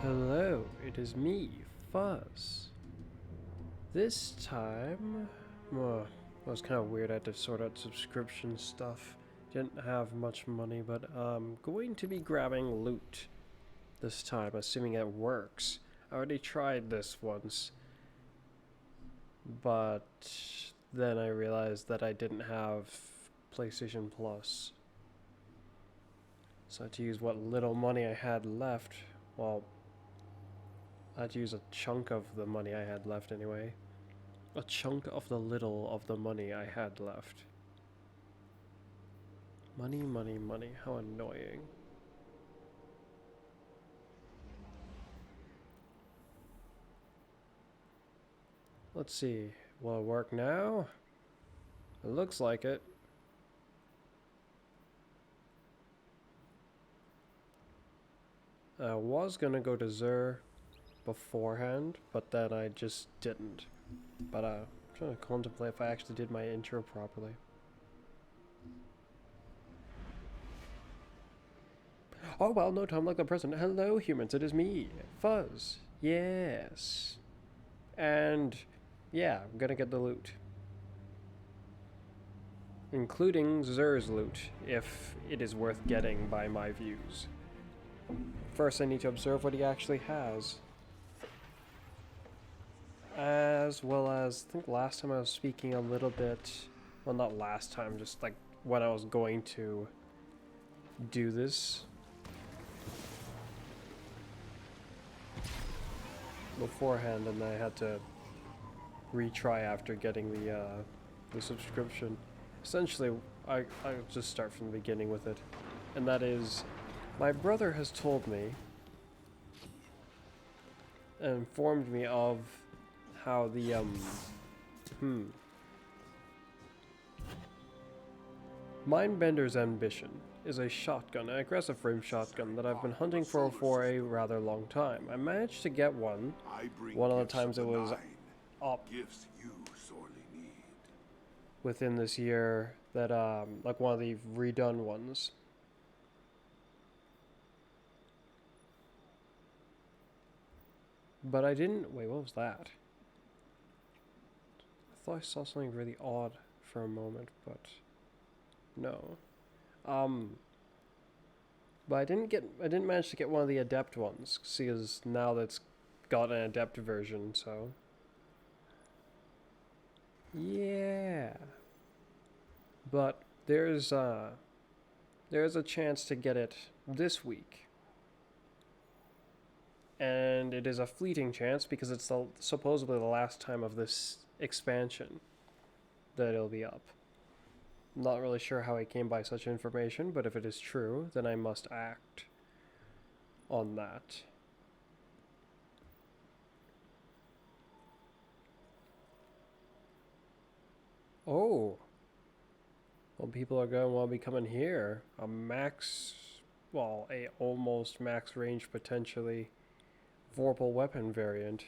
Hello, it is me, Fuzz. This time, well, it was kind of weird. I had to sort out subscription stuff. Didn't have much money, but I'm going to be grabbing loot this time, assuming it works. I already tried this once, but then I realized that I didn't have PlayStation Plus. So I had to use what little money I had left. Well, I had to use a chunk of the money I had left anyway. A chunk of the little of the money I had left. Money, money, money. How annoying. Let's see. Will it work now? It looks like it. I was gonna go to Zur beforehand, but then I just didn't. But I'm trying to contemplate if I actually did my intro properly. Oh well, no time like the present. Hello humans, it is me, Fuzz. Yes. And yeah, I'm gonna get the loot. Including Zur's loot, if it is worth getting by my views. First I need to observe what he actually has. As well as, I think last time I was speaking a little bit, well not last time, just like when I was going to do this. Beforehand, and I had to retry after getting the subscription. Essentially, I'll just start from the beginning with it. And that is, my brother has told me and informed me of how the Mindbender's Ambition is a shotgun, an aggressive frame shotgun that I've been hunting for a rather long time. I managed to get one. One of the times it was up within this year that like one of the redone ones. But I didn't wait, what was that? I thought I saw something really odd for a moment, but no. But I didn't manage to get one of the adept ones, because now that's got an adept version, so yeah. But there's a chance to get it this week. And it is a fleeting chance because it's supposedly the last time of this expansion that it'll be up. I'm not really sure how I came by such information, but if it is true, then I must act on that. Oh. Well, people are going to want to be coming here. A almost max range, potentially Vorpal weapon variant.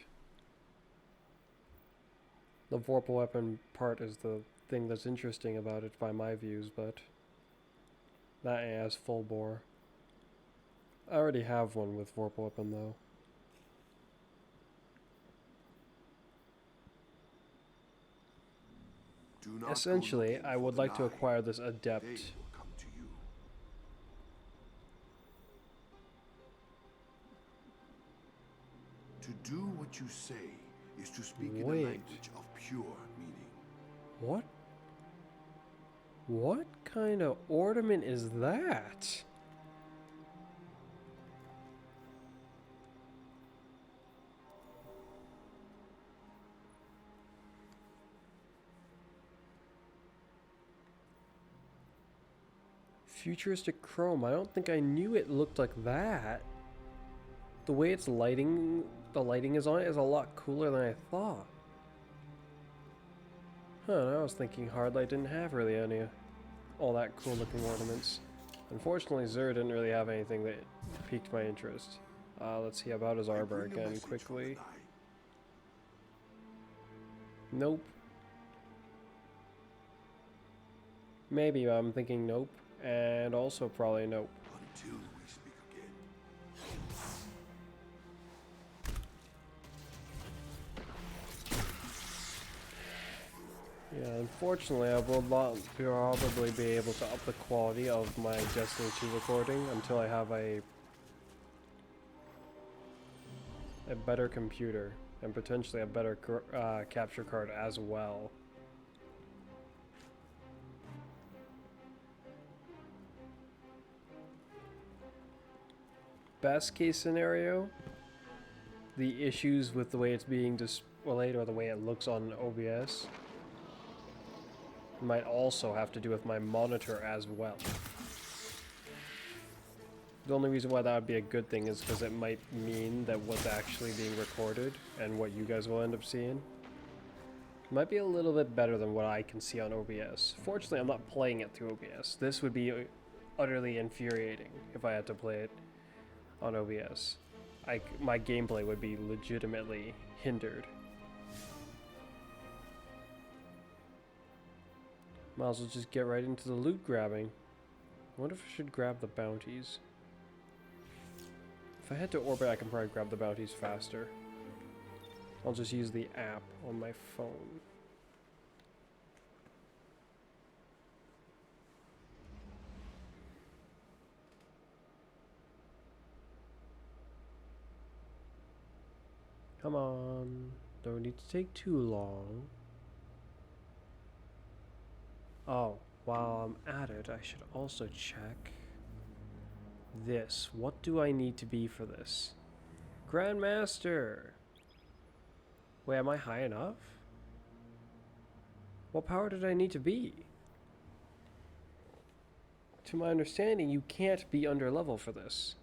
The Vorpal weapon part is the thing that's interesting about it by my views, but that has full bore. I already have one with Vorpal weapon though. Essentially, I would like to acquire this adept. To do what you say is to speak in a language of pure meaning. What? What kind of ornament is that? Futuristic chrome. I don't think I knew it looked like that. The way the lighting is on it is a lot cooler than I thought. Huh, I was thinking Hardlight didn't have really any all that cool looking ornaments. Unfortunately, Zur didn't really have anything that piqued my interest. Let's see about his arbor again quickly. Nope. Maybe I'm thinking nope, and also probably nope. Until we speak again. Unfortunately, I will not probably be able to up the quality of my Destiny 2 recording until I have a better computer and potentially a better capture card as well. Best case scenario, the issues with the way it's being displayed or the way it looks on OBS might also have to do with my monitor as well. The only reason why that would be a good thing is because it might mean that what's actually being recorded and what you guys will end up seeing might be a little bit better than what I can see on OBS. Fortunately, I'm not playing it through OBS. This would be utterly infuriating if I had to play it on OBS. My gameplay would be legitimately hindered. Might as well just get right into the loot grabbing. I wonder if I should grab the bounties. If I head to orbit, I can probably grab the bounties faster. I'll just use the app on my phone. Come on, don't need to take too long. Oh, while I'm at it, I should also check this. What do I need to be for this? Grandmaster! Wait, am I high enough? What power did I need to be? To my understanding, you can't be under level for this.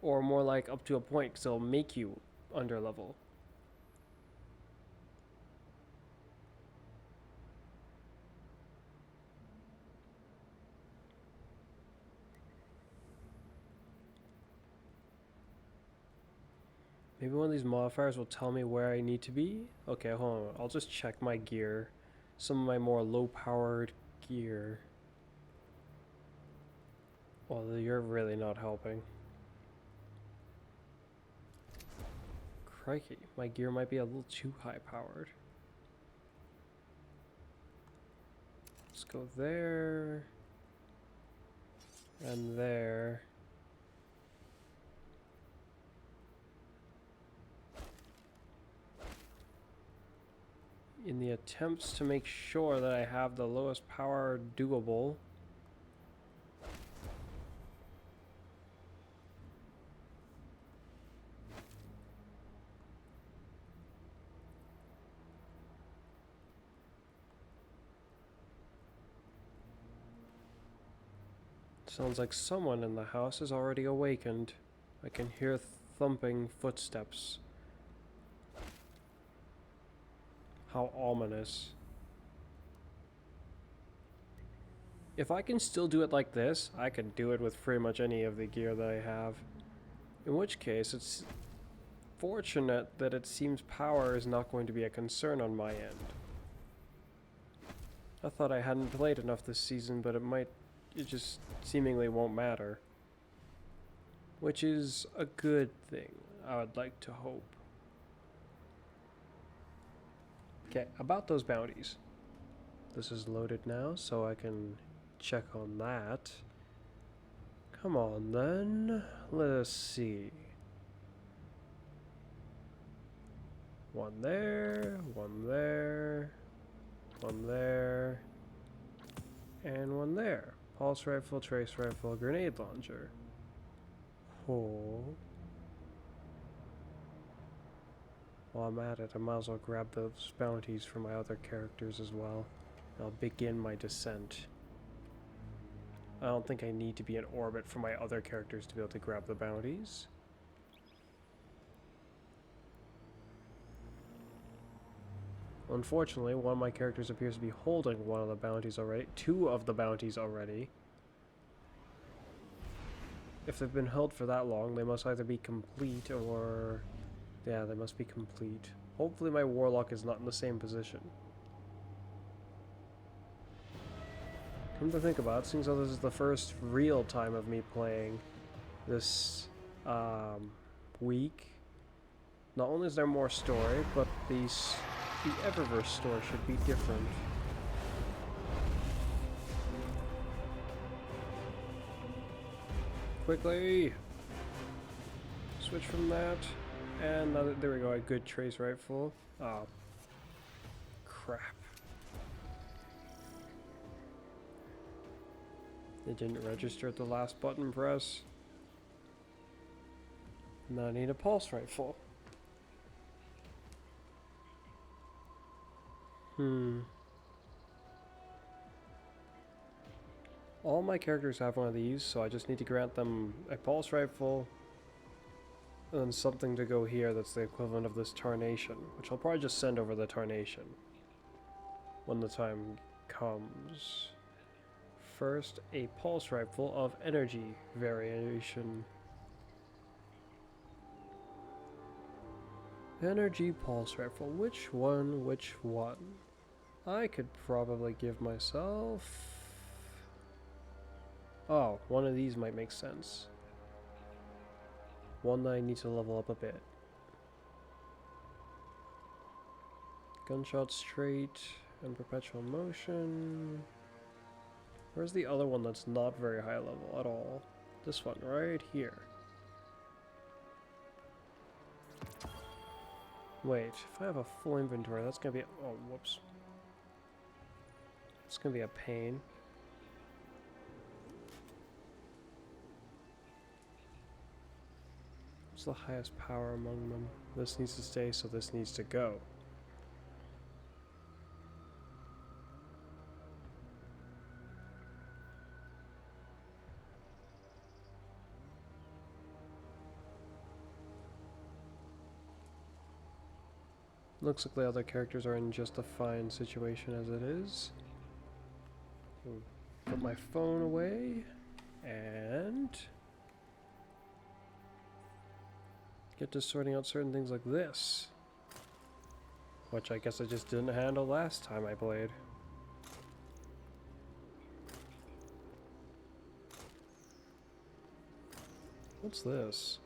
Or more like up to a point, because it'll make you under level. Maybe one of these modifiers will tell me where I need to be? Okay, hold on. I'll just check my gear. Some of my more low-powered gear. Well, you're really not helping. Crikey, my gear might be a little too high-powered. Let's go there. And there. In the attempts to make sure that I have the lowest power doable. Sounds like someone in the house is already awakened. I can hear thumping footsteps. How ominous. If I can still do it like this, I can do it with pretty much any of the gear that I have. In which case, it's fortunate that it seems power is not going to be a concern on my end. I thought I hadn't played enough this season, but it just seemingly won't matter. Which is a good thing, I would like to hope. Okay, about those bounties. This is loaded now, so I can check on that. Come on then, let us see. One there, one there, one there, and one there. Pulse rifle, trace rifle, grenade launcher. Oh. While I'm at it, I might as well grab those bounties for my other characters as well. I'll begin my descent. I don't think I need to be in orbit for my other characters to be able to grab the bounties. Unfortunately, one of my characters appears to be holding one of the bounties already. Two of the bounties already. If they've been held for that long, they must either be complete or... yeah, they must be complete. Hopefully my warlock is not in the same position. Come to think about it, seems like this is the first real time of me playing this week. Not only is there more story, but these The Eververse store should be different. Quickly! Switch from that. And there we go, a good trace rifle. Oh. Crap. It didn't register at the last button press. Now I need a pulse rifle. All my characters have one of these, so I just need to grant them a pulse rifle and then something to go here that's the equivalent of this Tarnation, which I'll probably just send over the Tarnation when the time comes. First, a pulse rifle of energy variation. Energy pulse rifle. Which one? Which one? I could probably give myself... Oh, one of these might make sense. One that I need to level up a bit. Gunshot straight and perpetual motion. Where's the other one that's not very high level at all? This one right here. Wait, if I have a full inventory, that's gonna be... Oh, whoops. It's gonna be a pain. What's the highest power among them? This needs to stay, so this needs to go. Looks like the other characters are in just a fine situation as it is. Put my phone away and get to sorting out certain things like this, which I guess I just didn't handle last time I played. What's this?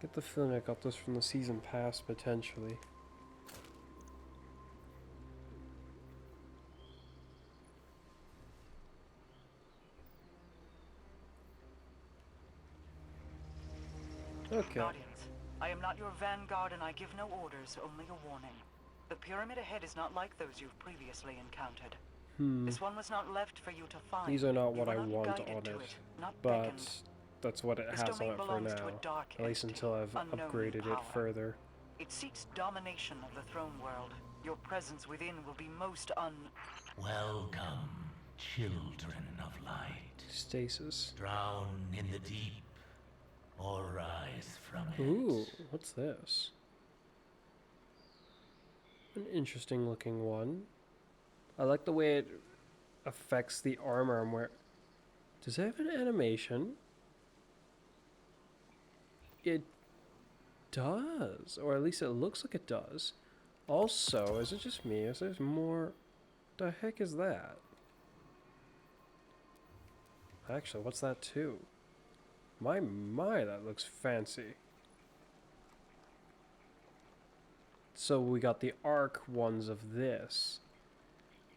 Get the feeling I got this from the season pass, potentially. Okay. Guardians, I am not your vanguard and I give no orders, only a warning. The pyramid ahead is not like those you've previously encountered. This one was not left for you to find. These are not what I You were not want guided on to it, not but beckoned. that's what it This has on domain it for belongs to now. a dark At least entity, until I've unknown upgraded power. it further. It seeks domination of the throne world. Your presence within will be most Welcome, children of light. Stasis. Drown in the deep, or rise from it. Ooh, what's this? An interesting looking one. I like the way it affects the armor and where... Does it have an animation? It does, or at least it looks like it does. Also, is it just me? Is there more? The heck is that? Actually, what's that too? My, that looks fancy. So we got the Ark ones of this.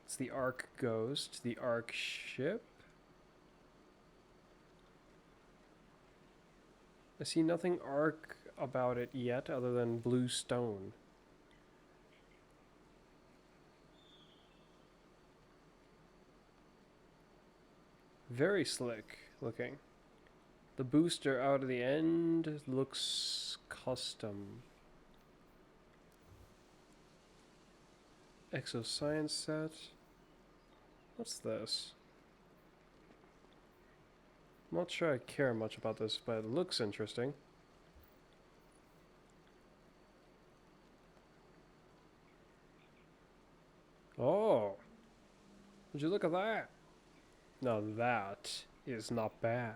It's the Ark Ghost, the Ark Ship. I see nothing Ark about it yet other than blue stone. Very slick looking. The booster out of the end looks custom. Exoscience set. What's this? I'm not sure I care much about this, but it looks interesting. Oh! Would you look at that? Now that is not bad.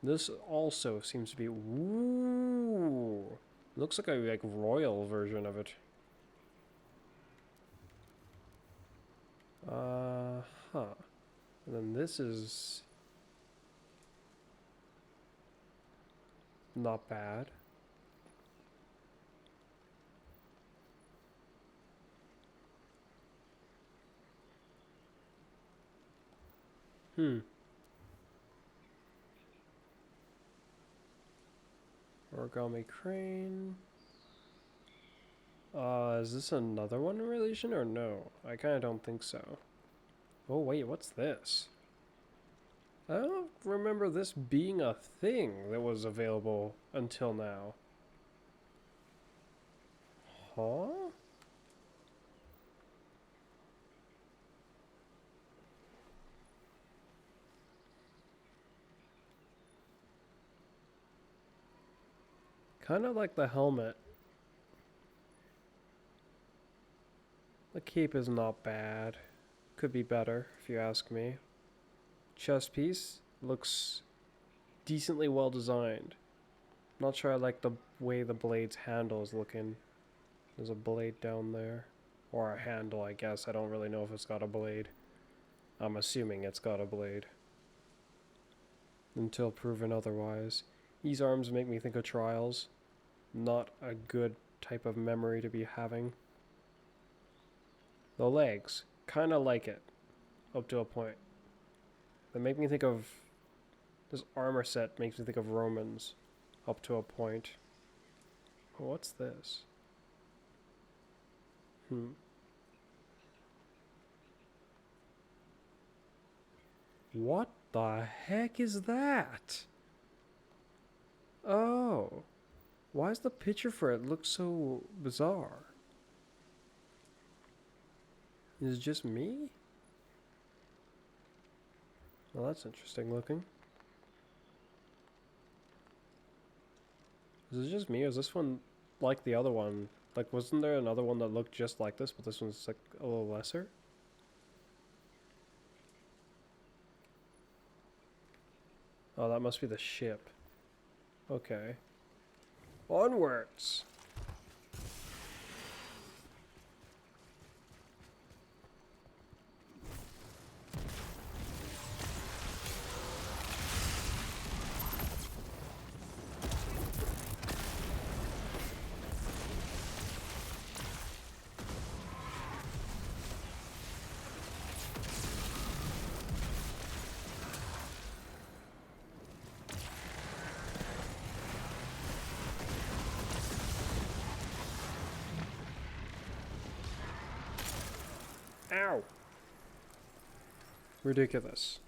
This also seems to be... Ooh! Looks like a royal version of it. Huh. And then this is not bad. Origami crane. Is this another one in relation or no? I kind of don't think so. Oh wait, what's this? I don't remember this being a thing that was available until now. Huh? Kind of like the helmet. The cape is not bad. Could be better, if you ask me. Chest piece looks decently well designed. Not sure I like the way the blade's handle is looking. There's a blade down there. Or a handle, I guess. I don't really know if it's got a blade. I'm assuming it's got a blade. Until proven otherwise. These arms make me think of Trials. Not a good type of memory to be having. The legs, kind of like it, up to a point. They make me think of, this armor set makes me think of Romans, up to a point. Oh, what's this? What the heck is that? Oh. Why does the picture for it look so bizarre? Is it just me? Well, that's interesting looking. Is it just me, or is this one like the other one? Like, wasn't there another one that looked just like this, but this one's like a little lesser? Oh, that must be the ship. Okay. Onwards! Ow! Ridiculous.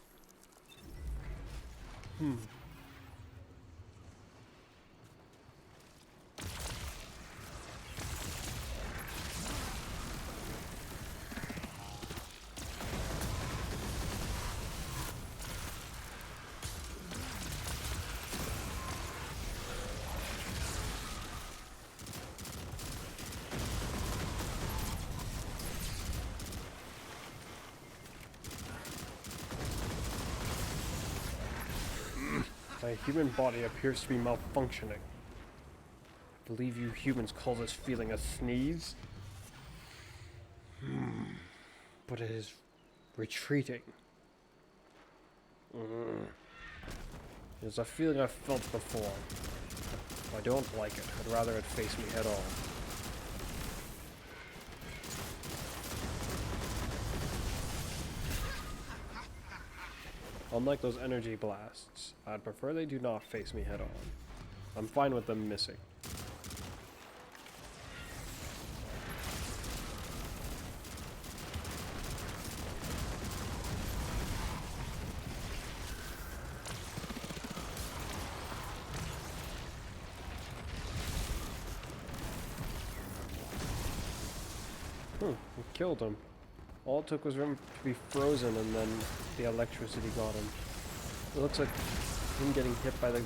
My human body appears to be malfunctioning. I believe you humans call this feeling a sneeze? But it is retreating. It is a feeling I've felt before. I don't like it. I'd rather it face me head on. Unlike those energy blasts, I'd prefer they do not face me head on. I'm fine with them missing. We killed him. All it took was for him to be frozen and then the electricity got him. It looks like him getting hit by the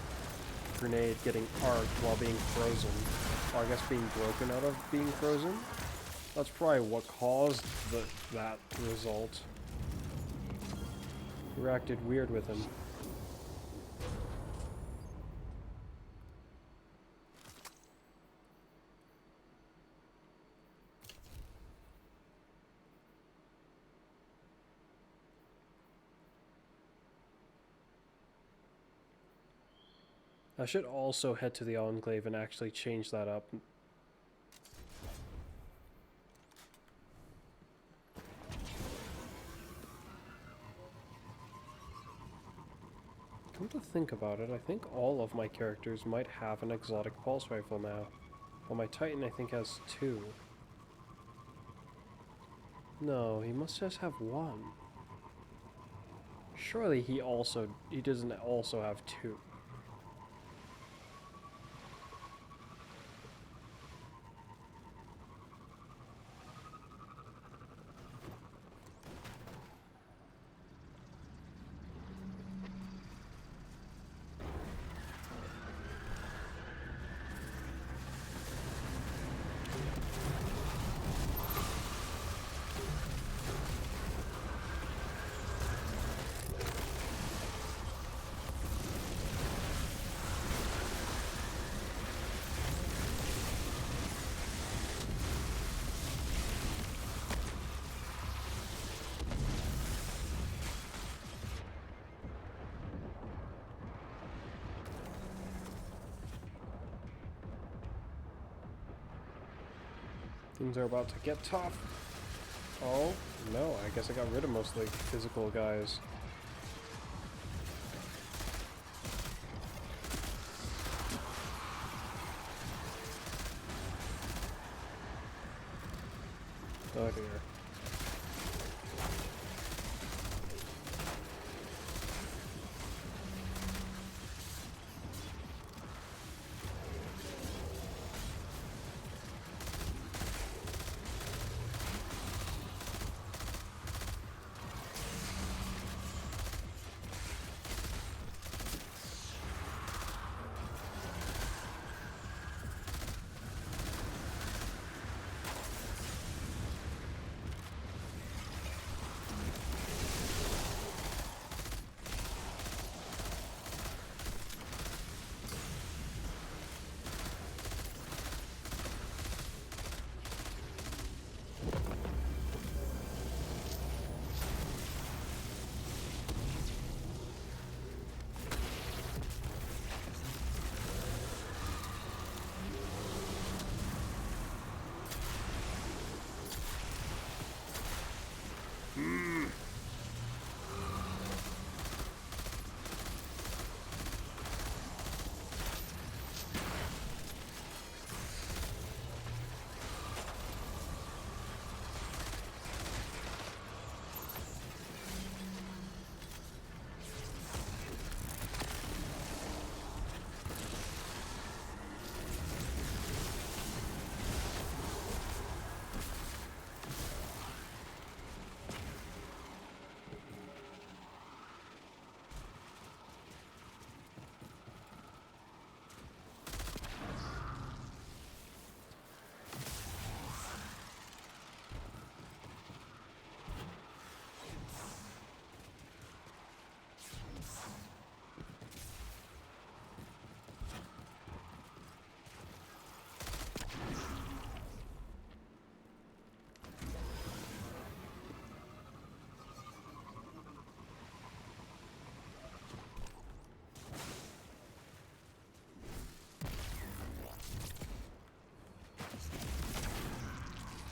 grenade getting arced while being frozen. Or I guess being broken out of being frozen. That's probably what caused that result. Reacted weird with him. I should also head to the Enclave and actually change that up. Come to think about it, I think all of my characters might have an exotic pulse rifle now. Well, my Titan I think has 2. No, he must just have 1. Surely he doesn't also have 2. Things are about to get tough. Oh, no, I guess I got rid of most of the physical guys. Oh dear.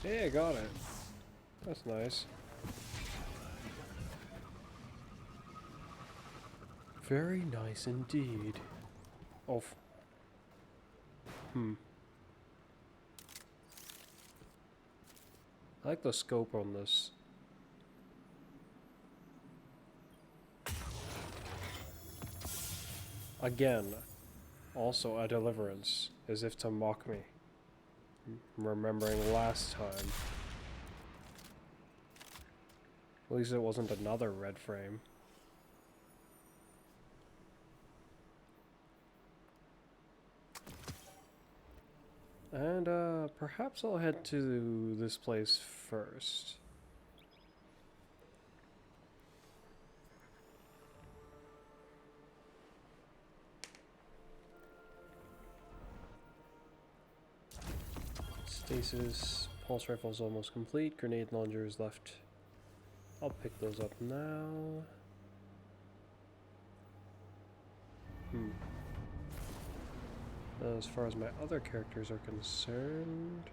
Hey, I got it. That's nice. Very nice indeed. Oh. I like the scope on this. Again, also a deliverance, as if to mock me. Remembering last time. At least it wasn't another red frame. And perhaps I'll head to this place first. Stasis, pulse rifle's almost complete, grenade launcher is left. I'll pick those up now. As far as my other characters are concerned,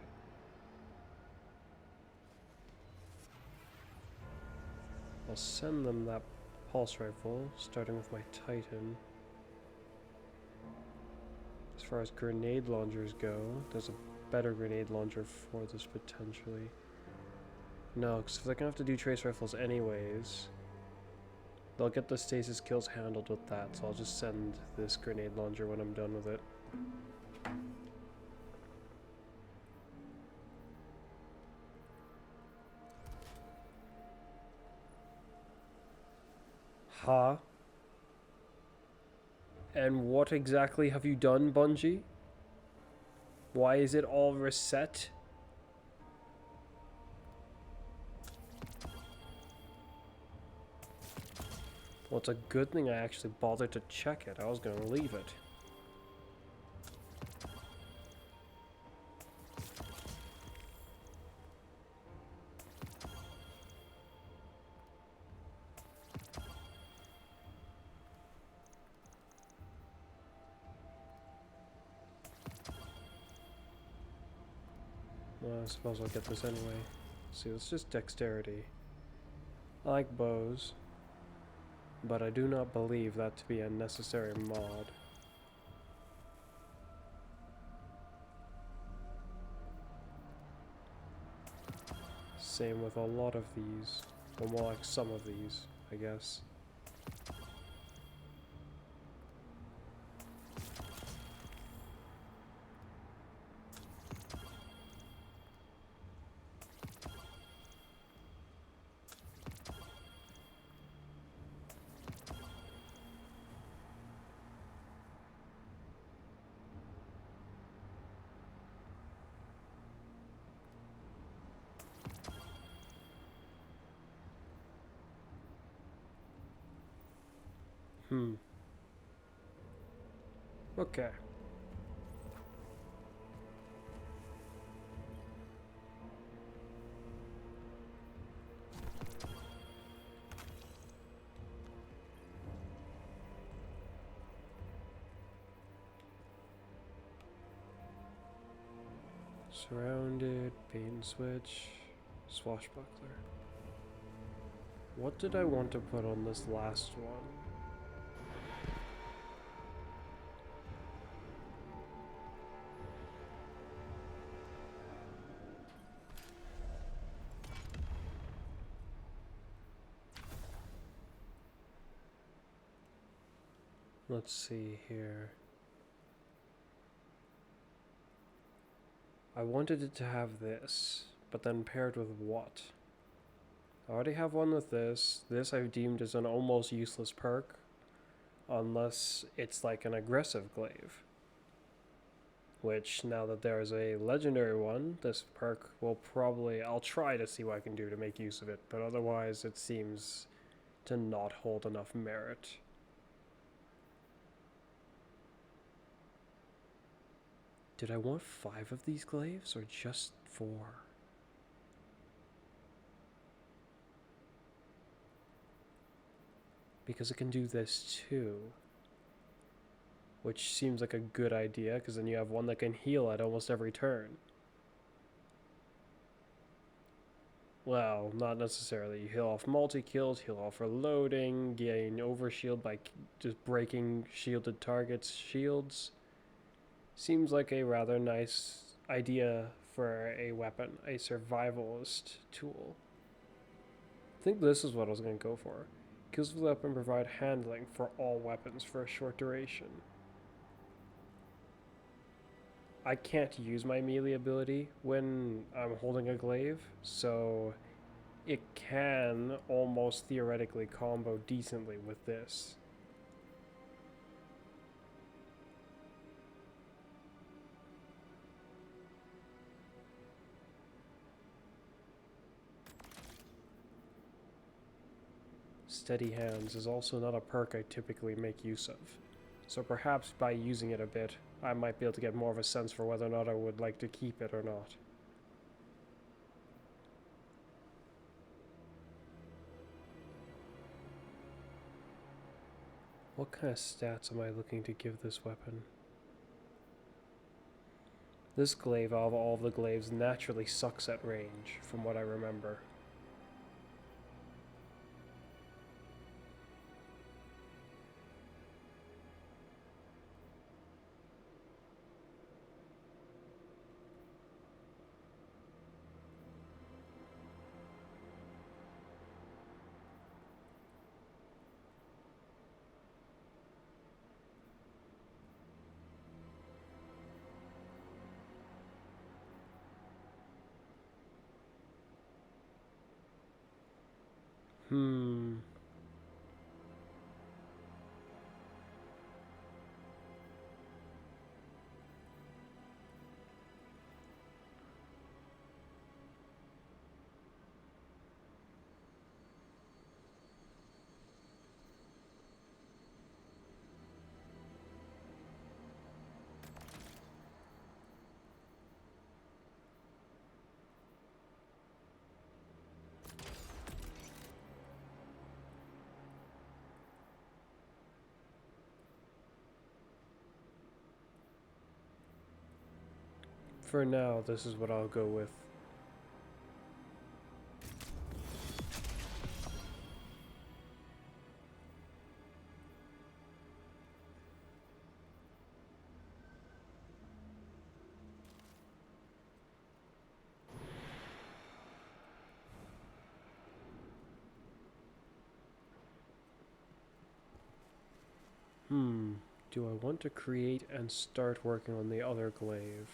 I'll send them that pulse rifle, starting with my Titan. As far as grenade launchers go, there's a better grenade launcher for this potentially. No, because if they're gonna have to do trace rifles anyways, they'll get the stasis kills handled with that, so I'll just send this grenade launcher when I'm done with it. Huh? And what exactly have you done, Bungie? Why is it all reset? Well, it's a good thing I actually bothered to check it. I was gonna leave it. Well, I suppose I'll get this anyway. See, it's just dexterity. I like bows, but I do not believe that to be a necessary mod. Same with a lot of these, or more like some of these, I guess. Okay. Surrounded, bait and switch, swashbuckler. What did I want to put on this last one? Let's see here. I wanted it to have this, but then paired with what? I already have one with this. This I've deemed as an almost useless perk, unless it's like an aggressive glaive. Which, now that there is a legendary one, this perk will probably... I'll try to see what I can do to make use of it, but otherwise it seems to not hold enough merit. Did I want 5 of these glaives, or just 4? Because it can do this too. Which seems like a good idea, because then you have one that can heal at almost every turn. Well, not necessarily. You heal off multi-kills, heal off reloading, gain overshield by just breaking shielded targets' shields. Seems like a rather nice idea for a weapon, a survivalist tool. I think this is what I was going to go for. Kills with the weapon provide handling for all weapons for a short duration. I can't use my melee ability when I'm holding a glaive, so it can almost theoretically combo decently with this. Steady Hands is also not a perk I typically make use of, so perhaps by using it a bit, I might be able to get more of a sense for whether or not I would like to keep it or not. What kind of stats am I looking to give this weapon? This glaive, out of all the glaives, naturally sucks at range, from what I remember. Hmm. For now, this is what I'll go with. Do I want to create and start working on the other glaive?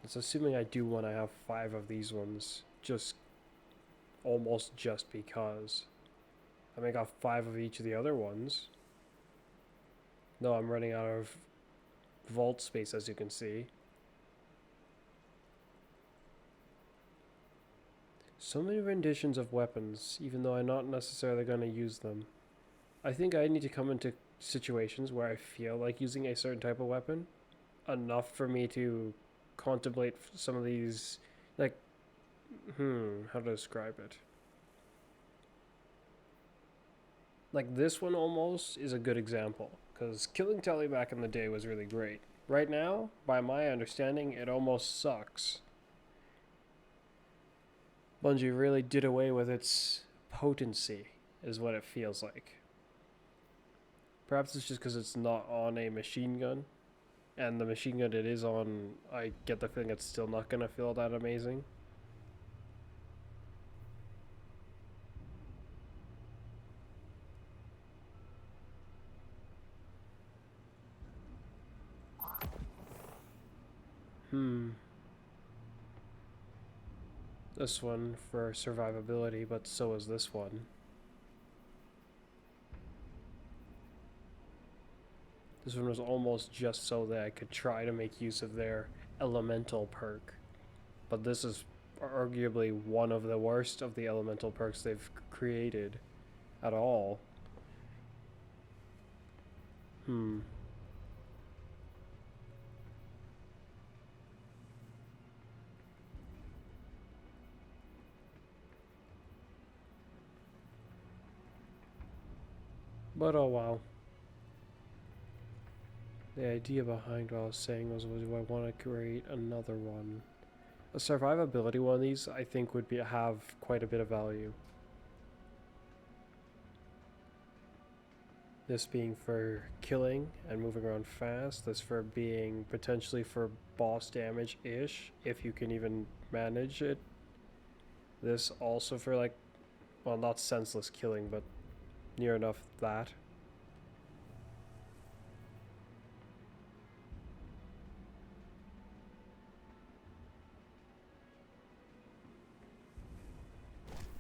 It's assuming I do want to have 5 of these ones, almost just because. I mean, I got 5 of each of the other ones. No, I'm running out of vault space, as you can see. So many renditions of weapons, even though I'm not necessarily going to use them. I think I need to come into situations where I feel like using a certain type of weapon enough for me to contemplate some of these, like, how to describe it? Like, this one almost is a good example, because killing Telly back in the day was really great. Right now, by my understanding, it almost sucks. Bungie really did away with its potency, is what it feels like. Perhaps it's just because it's not on a machine gun, and the machine gun it is on, I get the feeling it's still not going to feel that amazing. This one for survivability, but so is this one. This one was almost just so that I could try to make use of their elemental perk. But this is arguably one of the worst of the elemental perks they've created at all. But oh wow. The idea behind what I was saying was do I want to create another one? A survivability one of these I think would have quite a bit of value. This being for killing and moving around fast. This for being potentially for boss damage-ish, if you can even manage it. This also for, like, well, not senseless killing, but near enough that.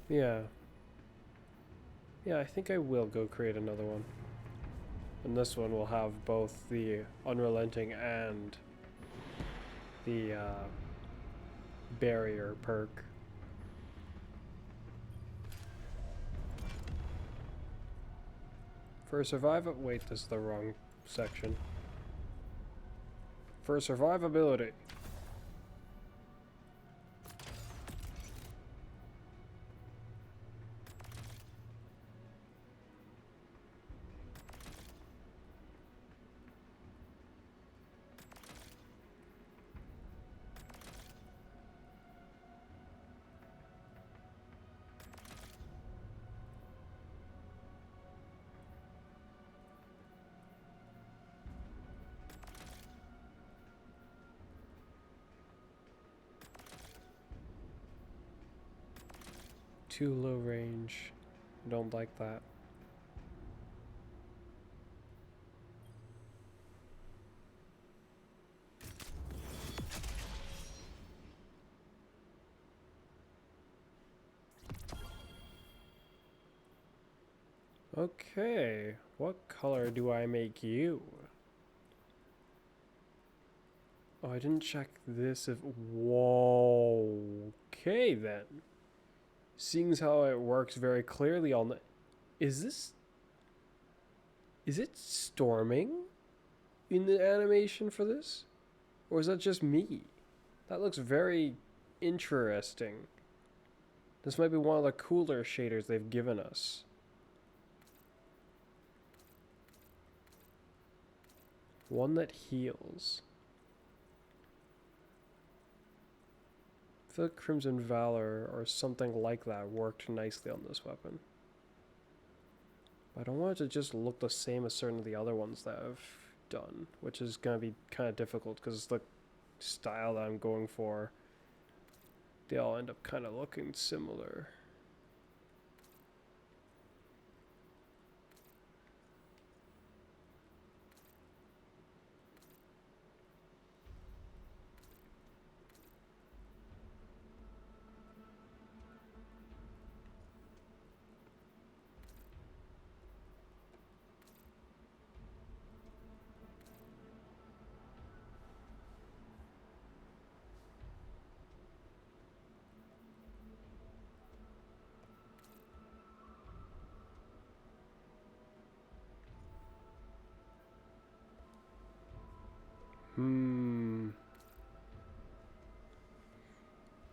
Yeah. Yeah, I think I will go create another one. And this one will have both the unrelenting and the barrier perk. For wait, this is the wrong section. For survivability. too low range. Don't like that. Okay, what color do I make you? Oh, I didn't check this if... Whoa. Okay, then. Seeing as how it works very clearly on the... Is it storming in the animation for this? Or is that just me? That looks very interesting. This might be one of the cooler shaders they've given us. One that heals. I feel like Crimson Valor or something like that worked nicely on this weapon. But I don't want it to just look the same as certain of the other ones that I've done, which is going to be kind of difficult because it's the style that I'm going for. They all end up kind of looking similar.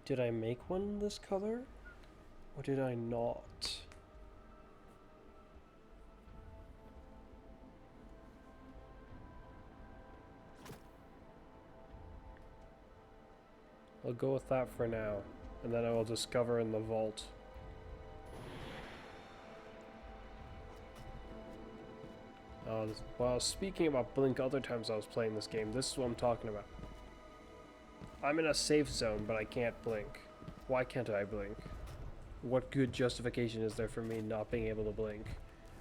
Did I make one this color? Or did I not? I'll go with that for now, and then I will discover in the vault. Well, speaking about blink other times I was playing this game, this is what I'm talking about. I'm in a safe zone, but I can't blink. Why can't I blink? What good justification is there for me not being able to blink?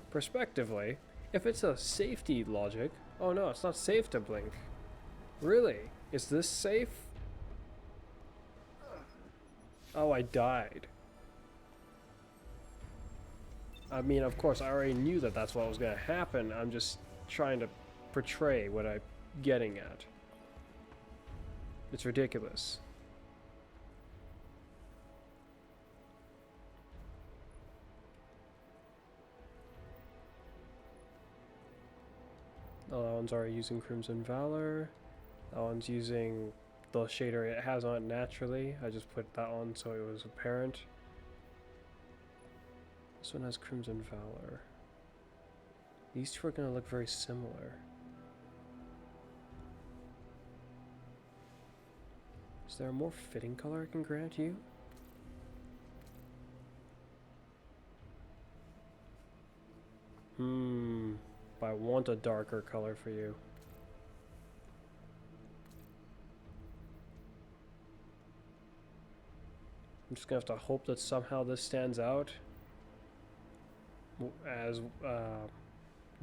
Prospectively, if it's a safety logic, oh no, it's not safe to blink. Really? Is this safe? Oh, I died. I mean, of course, I already knew that that's what was going to happen. I'm just trying to portray what I'm getting at. It's ridiculous. Oh, that one's already using Crimson Valor. That one's using the shader it has on it naturally. I just put that on so it was apparent. This one has Crimson Valor. These two are going to look very similar. Is there a more fitting color I can grant you? But I want a darker color for you. I'm just gonna have to hope that somehow this stands out as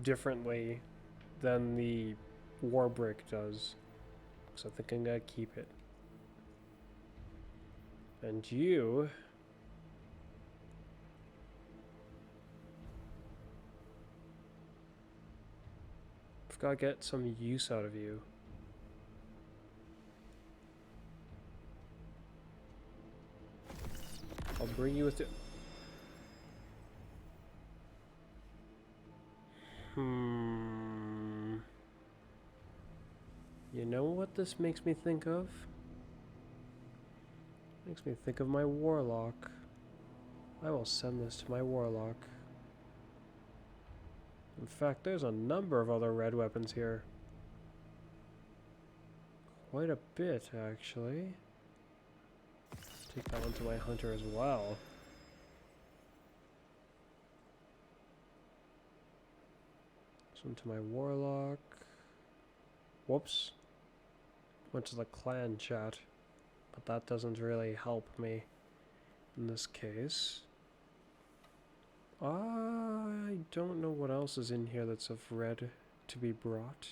differently than the war brick does. So I think I'm gonna keep it. And you... I've got to get some use out of you. I'll bring you with it. You know what this makes me think of? Makes me think of my warlock. I will send this to my warlock. In fact, there's a number of other red weapons here. Quite a bit, actually. Take that one to my hunter as well. This one to my warlock. Whoops. Went to the clan chat. But that doesn't really help me in this case. I don't know what else is in here that's of red to be brought.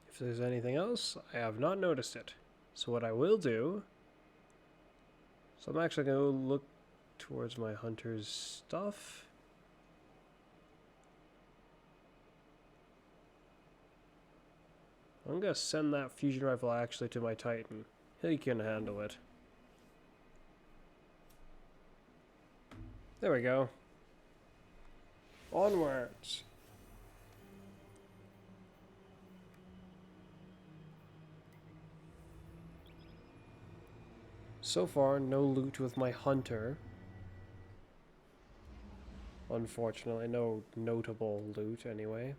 If there's anything else, I have not noticed it. So what I will do... So I'm actually going to look towards my hunter's stuff. I'm going to send that fusion rifle actually to my Titan. He can handle it. There we go. Onwards. So far, no loot with my hunter. Unfortunately, no notable loot anyway.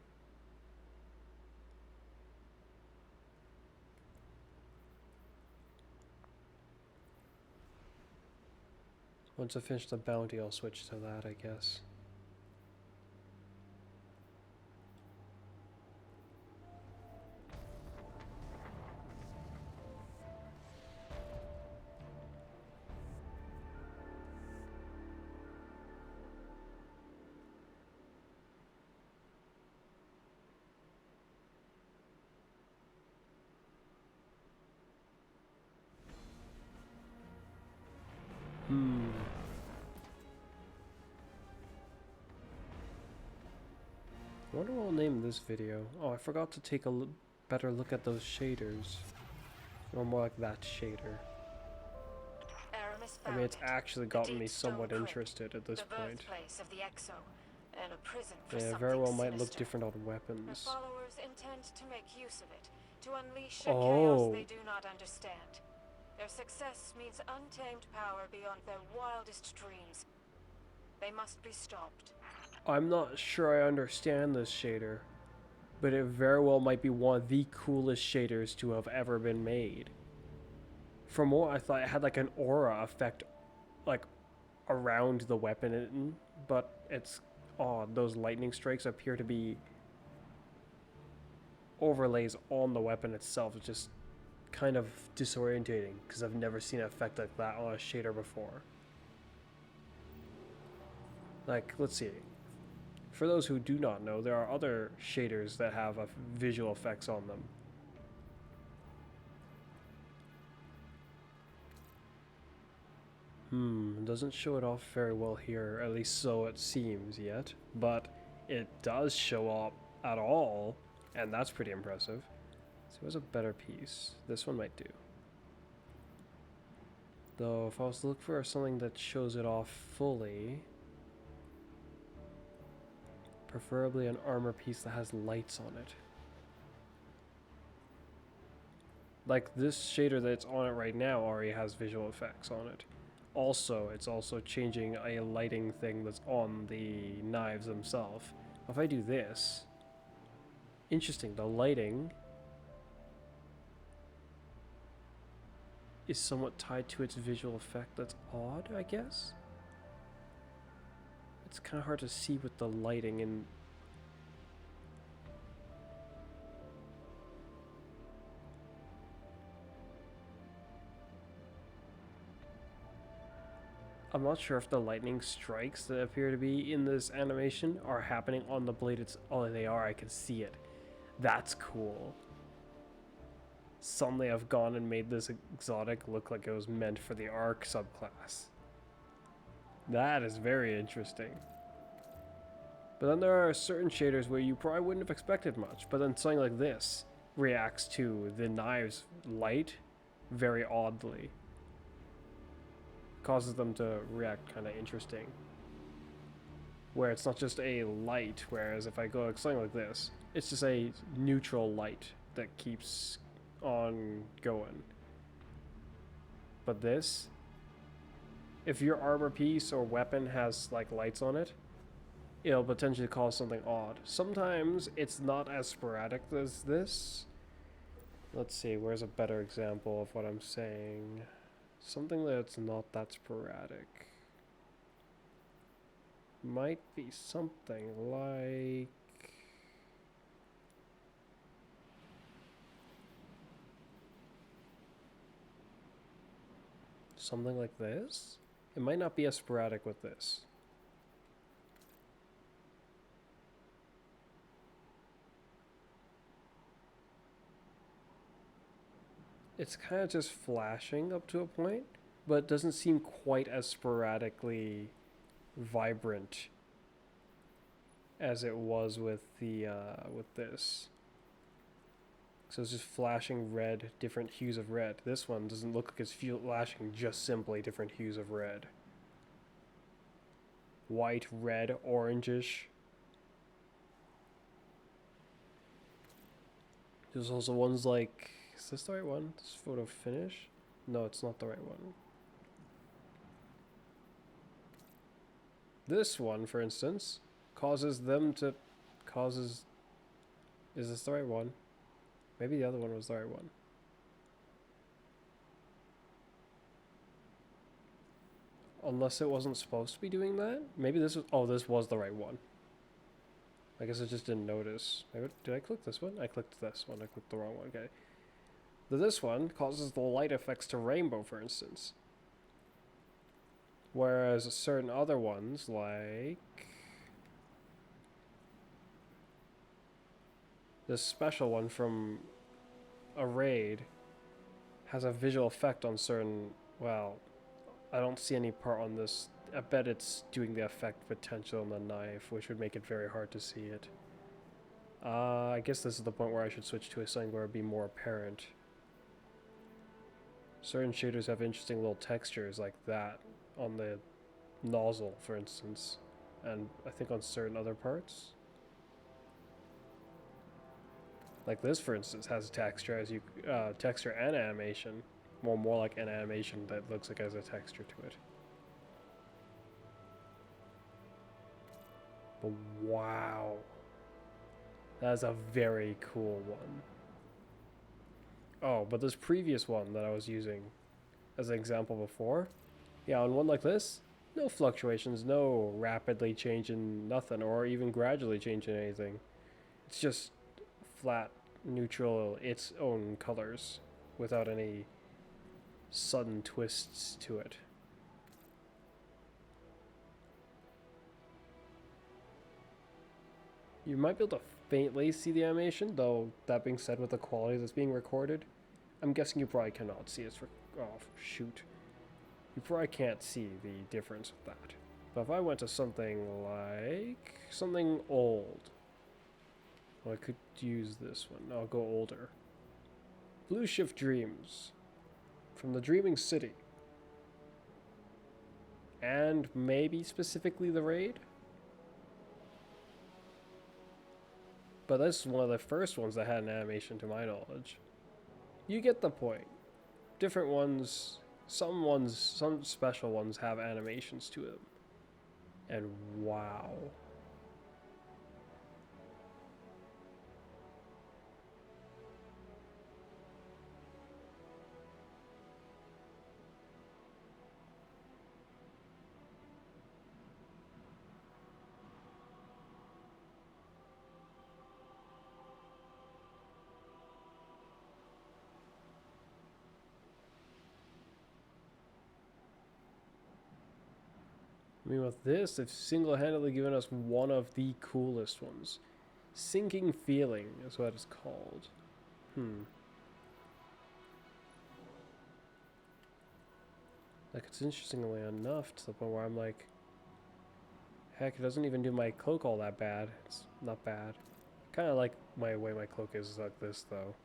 Once I finish the bounty, I'll switch to that, I guess. What do I name this video? Oh, I forgot to take a better look at those shaders. Or more like that shader. I mean, it's actually gotten me somewhat interested at this point. Yeah, very well might look different on weapons. Followers intend to make use of it, to unleash a chaos they do not understand. Their success means untamed power beyond their wildest dreams. They must be stopped. I'm not sure I understand this shader, but it very well might be one of the coolest shaders to have ever been made. From what I thought, it had like an aura effect, like around the weapon, but it's odd. Those lightning strikes appear to be overlays on the weapon itself. It's just kind of disorientating because I've never seen an effect like that on a shader before. Like, let's see. For those who do not know, there are other shaders that have visual effects on them. Doesn't show it off very well here, at least so it seems yet. But it does show up at all, and that's pretty impressive. So where's a better piece? This one might do. Though, if I was to look for something that shows it off fully... Preferably an armor piece that has lights on it. Like this shader that's on it right now already has visual effects on it. Also, it's also changing a lighting thing that's on the knives themselves. If I do this... Interesting, the lighting is somewhat tied to its visual effect. That's odd, I guess? It's kind of hard to see with the lighting and I'm not sure if the lightning strikes that appear to be in this animation are happening on the blade. Oh, they are. I can see it. That's cool. Suddenly I've gone and made this exotic look like it was meant for the Arc subclass. That is very interesting. But then there are certain shaders where you probably wouldn't have expected much, but then something like this reacts to the knives light very oddly. Causes them to react kind of interesting. Where it's not just a light, whereas if I go like something like this, it's just a neutral light that keeps on going. But this, if your armor piece or weapon has like lights on it, it'll potentially cause something odd. Sometimes it's not as sporadic as this. Let's see, where's a better example of what I'm saying? Something that's not that sporadic. Might be something like... Something like this? It might not be as sporadic with this. It's kind of just flashing up to a point, but it doesn't seem quite as sporadically vibrant as it was with the with this. So it's just flashing red, different hues of red. This one doesn't look like it's flashing just simply different hues of red. White, red, orangish. There's also ones like, is this the right one? This photo finish? No, it's not the right one. This one, for instance, causes them to, is this the right one? Maybe the other one was the right one. Unless it wasn't supposed to be doing that? Maybe this was, oh, this was the right one. I guess I just didn't notice. Maybe, did I click this one? I clicked this one. I clicked the wrong one. Okay. This one causes the light effects to rainbow, for instance. Whereas certain other ones, like this special one from a raid, has a visual effect on certain, well, I don't see any part on this. I bet it's doing the effect potential on the knife, which would make it very hard to see it. I guess this is the point where I should switch to a setting where it'd be more apparent. Certain shaders have interesting little textures like that on the nozzle, for instance, and I think on certain other parts. Like this, for instance, has a texture as you texture and animation. Well, more like an animation that looks like it has a texture to it. But wow, that's a very cool one. Oh, but this previous one that I was using as an example before, yeah, on one like this, no fluctuations, no rapidly changing nothing, or even gradually changing anything. It's just flat, neutral, its own colors, without any sudden twists to it. You might be able to faintly see the animation, though that being said, with the quality that's being recorded, I'm guessing you probably cannot see it. Oh, shoot. You probably can't see the difference with that. But if I went to something like something old, well, I could use this one. I'll go older. Blue Shift Dreams from the Dreaming City. And maybe specifically the raid? But this is one of the first ones that had an animation to my knowledge. You get the point. Different ones, some special ones have animations to them. And wow. I mean, with this, they've single-handedly given us one of the coolest ones. Sinking Feeling is what it's called. Like, it's interestingly enough to the point where I'm like, heck, it doesn't even do my cloak all that bad. It's not bad. Kind of like my way my cloak is like this, though.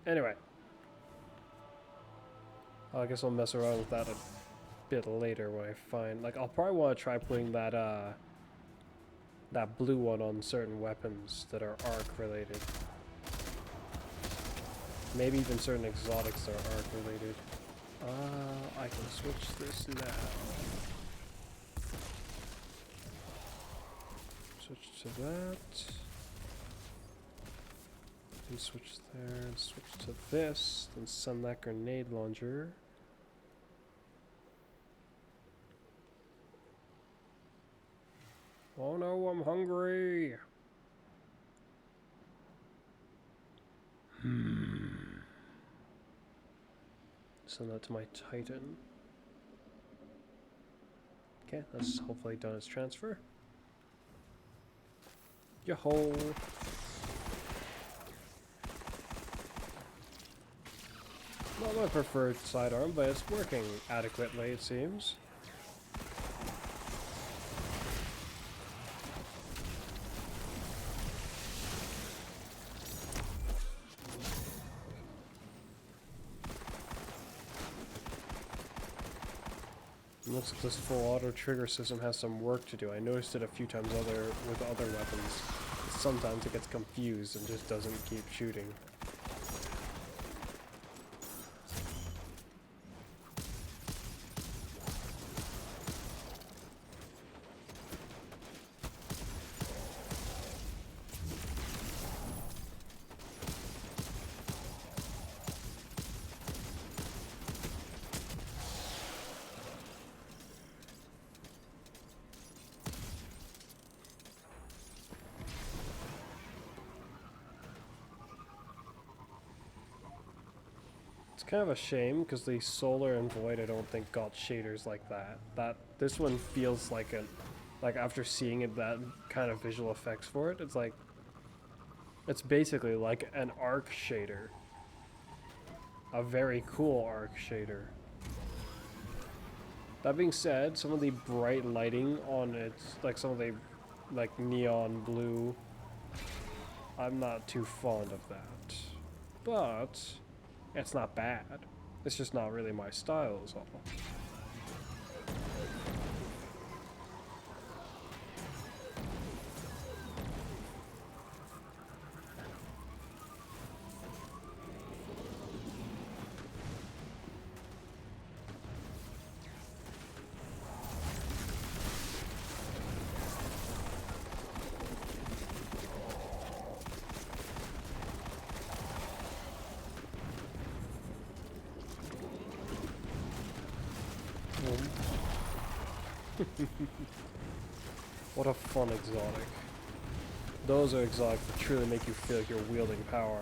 Anyway. I guess I'll mess around with that a bit later when I find, like, I'll probably want to try putting that that blue one on certain weapons that are arc related. Maybe even certain exotics that are arc related. I can switch this now. Switch to that. And switch there, and switch to this, then send that grenade launcher. Oh no, I'm hungry. Send that to my Titan. Okay, that's hopefully done its transfer. Yo-ho! Not my preferred sidearm, but it's working adequately, it seems. Looks like this full auto trigger system has some work to do. I noticed it a few times with other weapons. Sometimes it gets confused and just doesn't keep shooting. It's kind of a shame because the Solar and Void I don't think got shaders like that. This one feels like after seeing it, that kind of visual effects for it, it's basically like an arc shader. A very cool arc shader. That being said, some of the bright lighting on it, like some of the neon blue, I'm not too fond of that. But it's not bad. It's just not really my style is all. What a fun exotic. Those are exotics that truly make you feel like you're wielding power.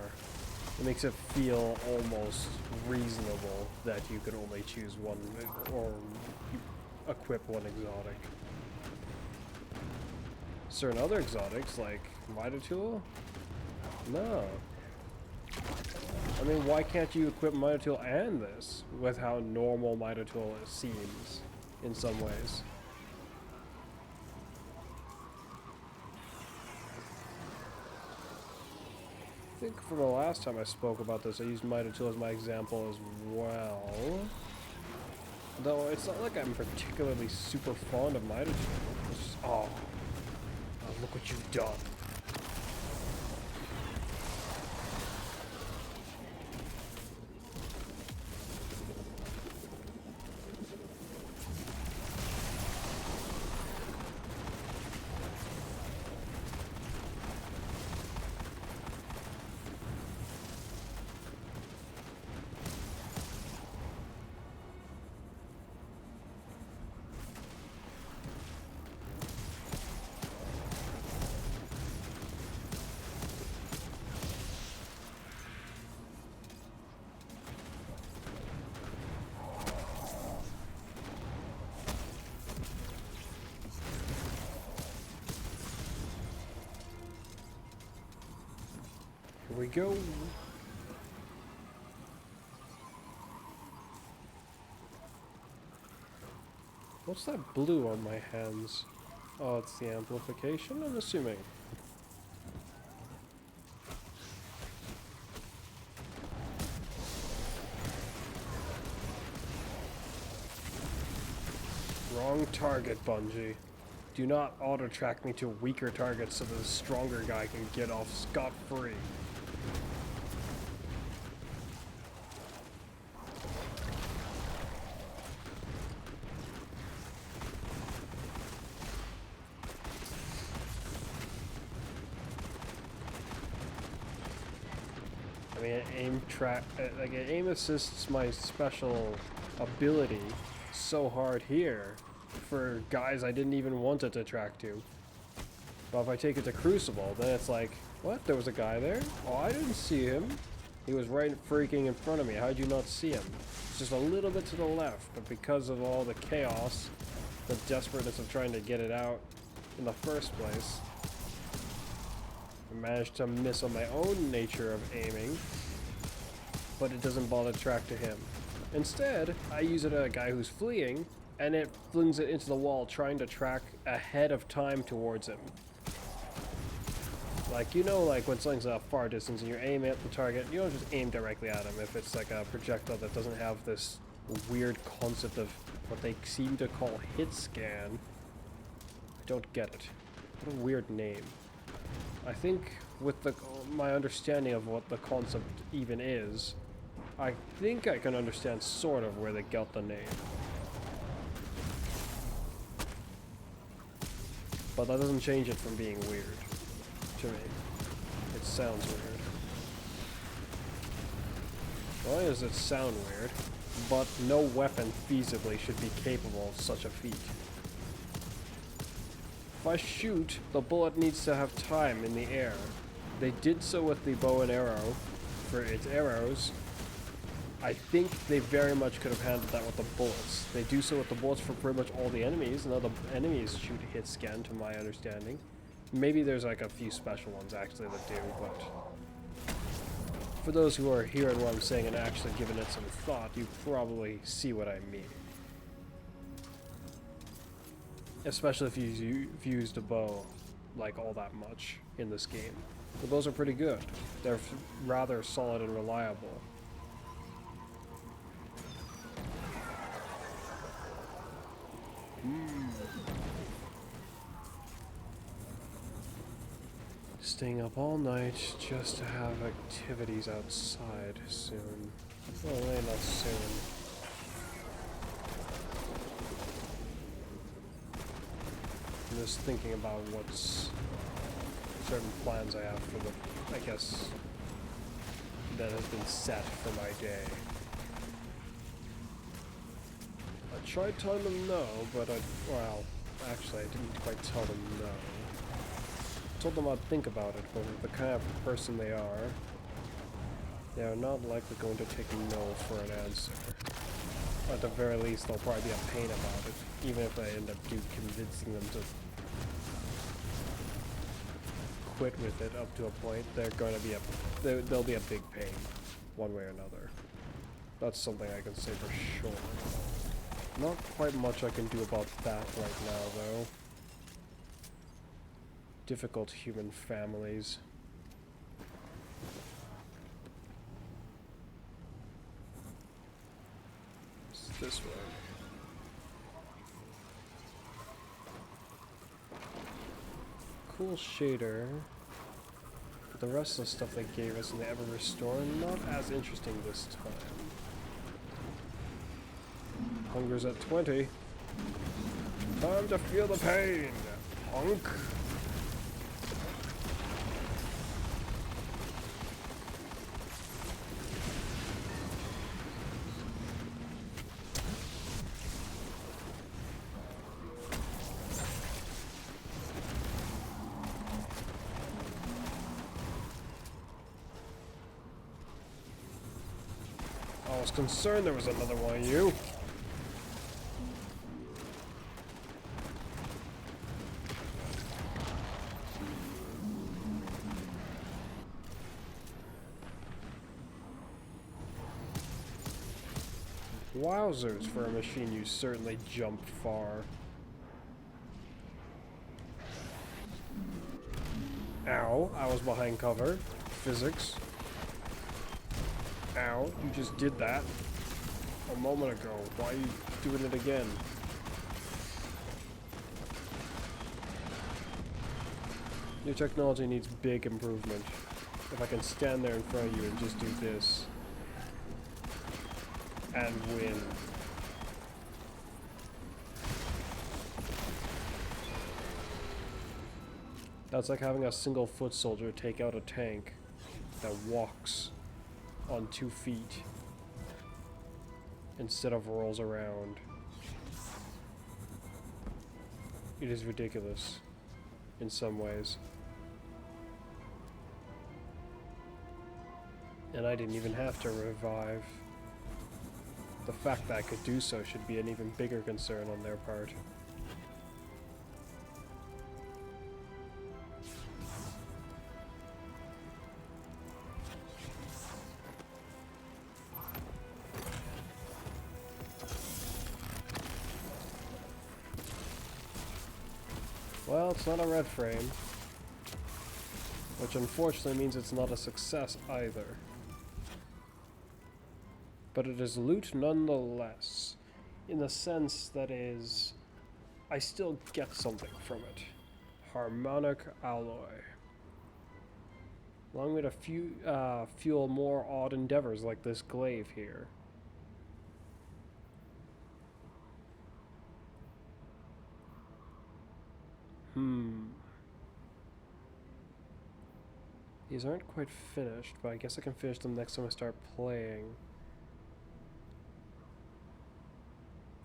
It makes it feel almost reasonable that you can only choose one or equip one exotic. Certain other exotics, like Mitotool? No. I mean, why can't you equip Mitotool and this, with how normal Mitotool seems in some ways? I think from the last time I spoke about this, I used Mitotool as my example as well. Though it's not like I'm particularly super fond of Mitotool. It's just, oh, look what you've done. Here we go. What's that blue on my hands? Oh, it's the amplification, I'm assuming. Wrong target, Bungie. Do not auto-track me to weaker targets so the stronger guy can get off scot-free. I mean, it aim assists my special ability so hard here for guys I didn't even want it to track to. But if I take it to Crucible, then it's like, what? There was a guy there? Oh, I didn't see him. He was right freaking in front of me. How'd you not see him? Just a little bit to the left, but because of all the chaos, the desperateness of trying to get it out in the first place, I managed to miss on my own nature of aiming, but it doesn't bother to track to him. Instead, I use it at a guy who's fleeing, and it flings it into the wall, trying to track ahead of time towards him. Like, you know, like when something's a far distance and you're aiming at the target, you don't just aim directly at him if it's like a projectile that doesn't have this weird concept of what they seem to call hit scan. I don't get it. What a weird name. I think with my understanding of what the concept even is, I think I can understand sort of where they got the name. But that doesn't change it from being weird to me. It sounds weird. Not only does it sound weird, but no weapon feasibly should be capable of such a feat. If I shoot, the bullet needs to have time in the air. They did so with the bow and arrow for its arrows. I think they very much could have handled that with the bullets. They do so with the bullets for pretty much all the enemies. Now the enemies shoot hit scan, to my understanding. Maybe there's like a few special ones actually that do, but for those who are hearing what I'm saying and actually giving it some thought, you probably see what I mean. Especially if you've used a bow like all that much in this game. The bows are pretty good. They're rather solid and reliable. Staying up all night just to have activities outside soon. Well, maybe not soon. I'm just thinking about what's certain plans I have for the, I guess, that has been set for my day. I tried telling them no, but well, actually I didn't quite tell them no. I told them I'd think about it, but with the kind of person they are not likely going to take no for an answer. At the very least, they'll probably be a pain about it, even if I end up convincing them to quit with it up to a point. They're going to be they'll be a big pain, one way or another. That's something I can say for sure. Not quite much I can do about that right now, though. Difficult human families. It's this way. Cool shader. But the rest of the stuff they gave us in the Ever Restore, not as interesting this time. Hunger's at 20. Time to feel the pain, punk! I was concerned there was another one of you. Wowzers, for a machine you certainly jump far. Ow, I was behind cover. Physics. Ow, you just did that a moment ago. Why are you doing it again? Your technology needs big improvement. If I can stand there in front of you and just do this and win. That's like having a single foot soldier take out a tank that walks on 2 feet instead of rolls around. It is ridiculous in some ways. And I didn't even have to revive. The fact that I could do so should be an even bigger concern on their part. Well, it's not a red frame, which unfortunately means it's not a success either. But it is loot nonetheless, in the sense that is, I still get something from it. Harmonic alloy. Allowing me to fuel more odd endeavors like this glaive here. These aren't quite finished, but I guess I can finish them next time I start playing.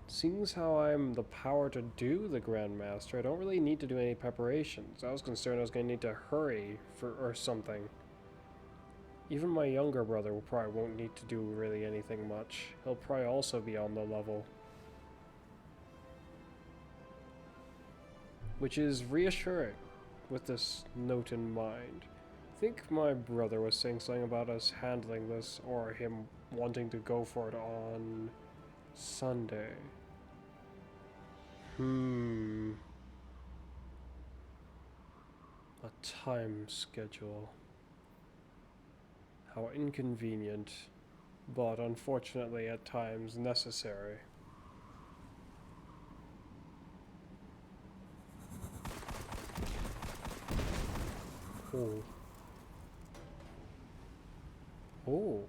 Seeing as how I'm the power to do the Grandmaster, I don't really need to do any preparations. I was concerned I was going to need to hurry or something. Even my younger brother probably won't need to do really anything much. He'll probably also be on the level. Which is reassuring with this note in mind. I think my brother was saying something about us handling this, or him wanting to go for it on Sunday. A time schedule. How inconvenient, but unfortunately at times necessary. Oh. Oh.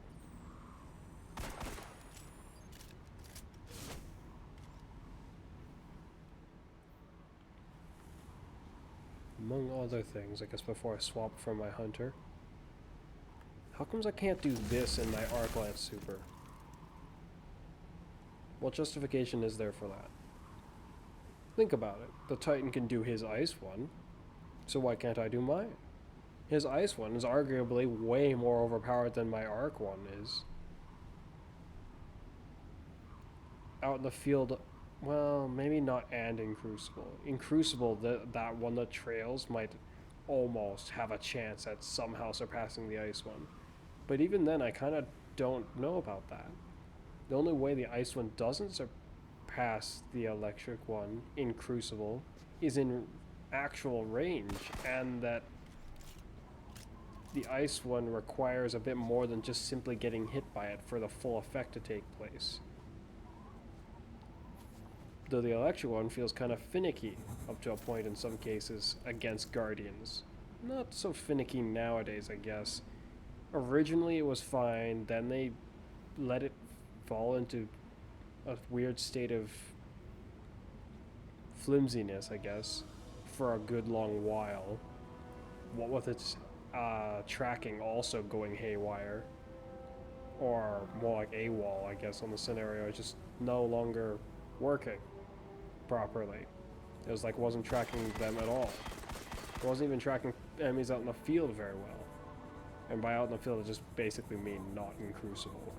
Among other things, I guess before I swap for my hunter. How comes I can't do this in my Arc Lance Super? What justification is there for that? Think about it. The Titan can do his ice one, so why can't I do mine? His ice one is arguably way more overpowered than my arc one is. Out in the field, well, maybe not and in Crucible. In Crucible, that one that trails might almost have a chance at somehow surpassing the ice one. But even then, I kind of don't know about that. The only way the ice one doesn't surpass the electric one in Crucible is in actual range, and that the ice one requires a bit more than just simply getting hit by it for the full effect to take place. Though the electric one feels kind of finicky up to a point in some cases against Guardians. Not so finicky nowadays, I guess. Originally it was fine, then they let it fall into a weird state of flimsiness, I guess, for a good long while. What with its tracking also going haywire, or more like AWOL, I guess, on the scenario. It's just no longer working properly. It was like wasn't tracking them at all. It wasn't even tracking enemies out in the field very well. And by out in the field, it just basically mean not in Crucible.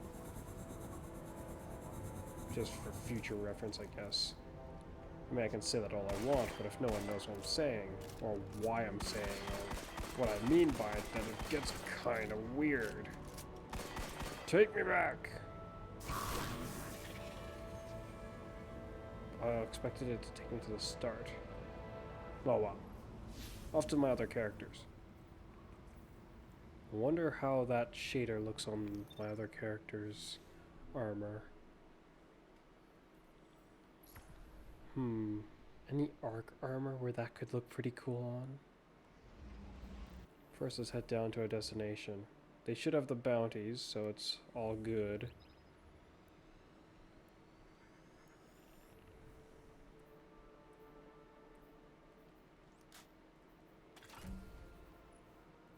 Just for future reference, I guess. I mean, I can say that all I want, but if no one knows what I'm saying, or why I'm saying, or what I mean by it, then it gets kind of weird. Take me back! I expected it to take me to the start. Oh well. Off to my other characters. I wonder how that shader looks on my other character's armor. Any arc armor where that could look pretty cool on? First, let's head down to our destination. They should have the bounties, so it's all good.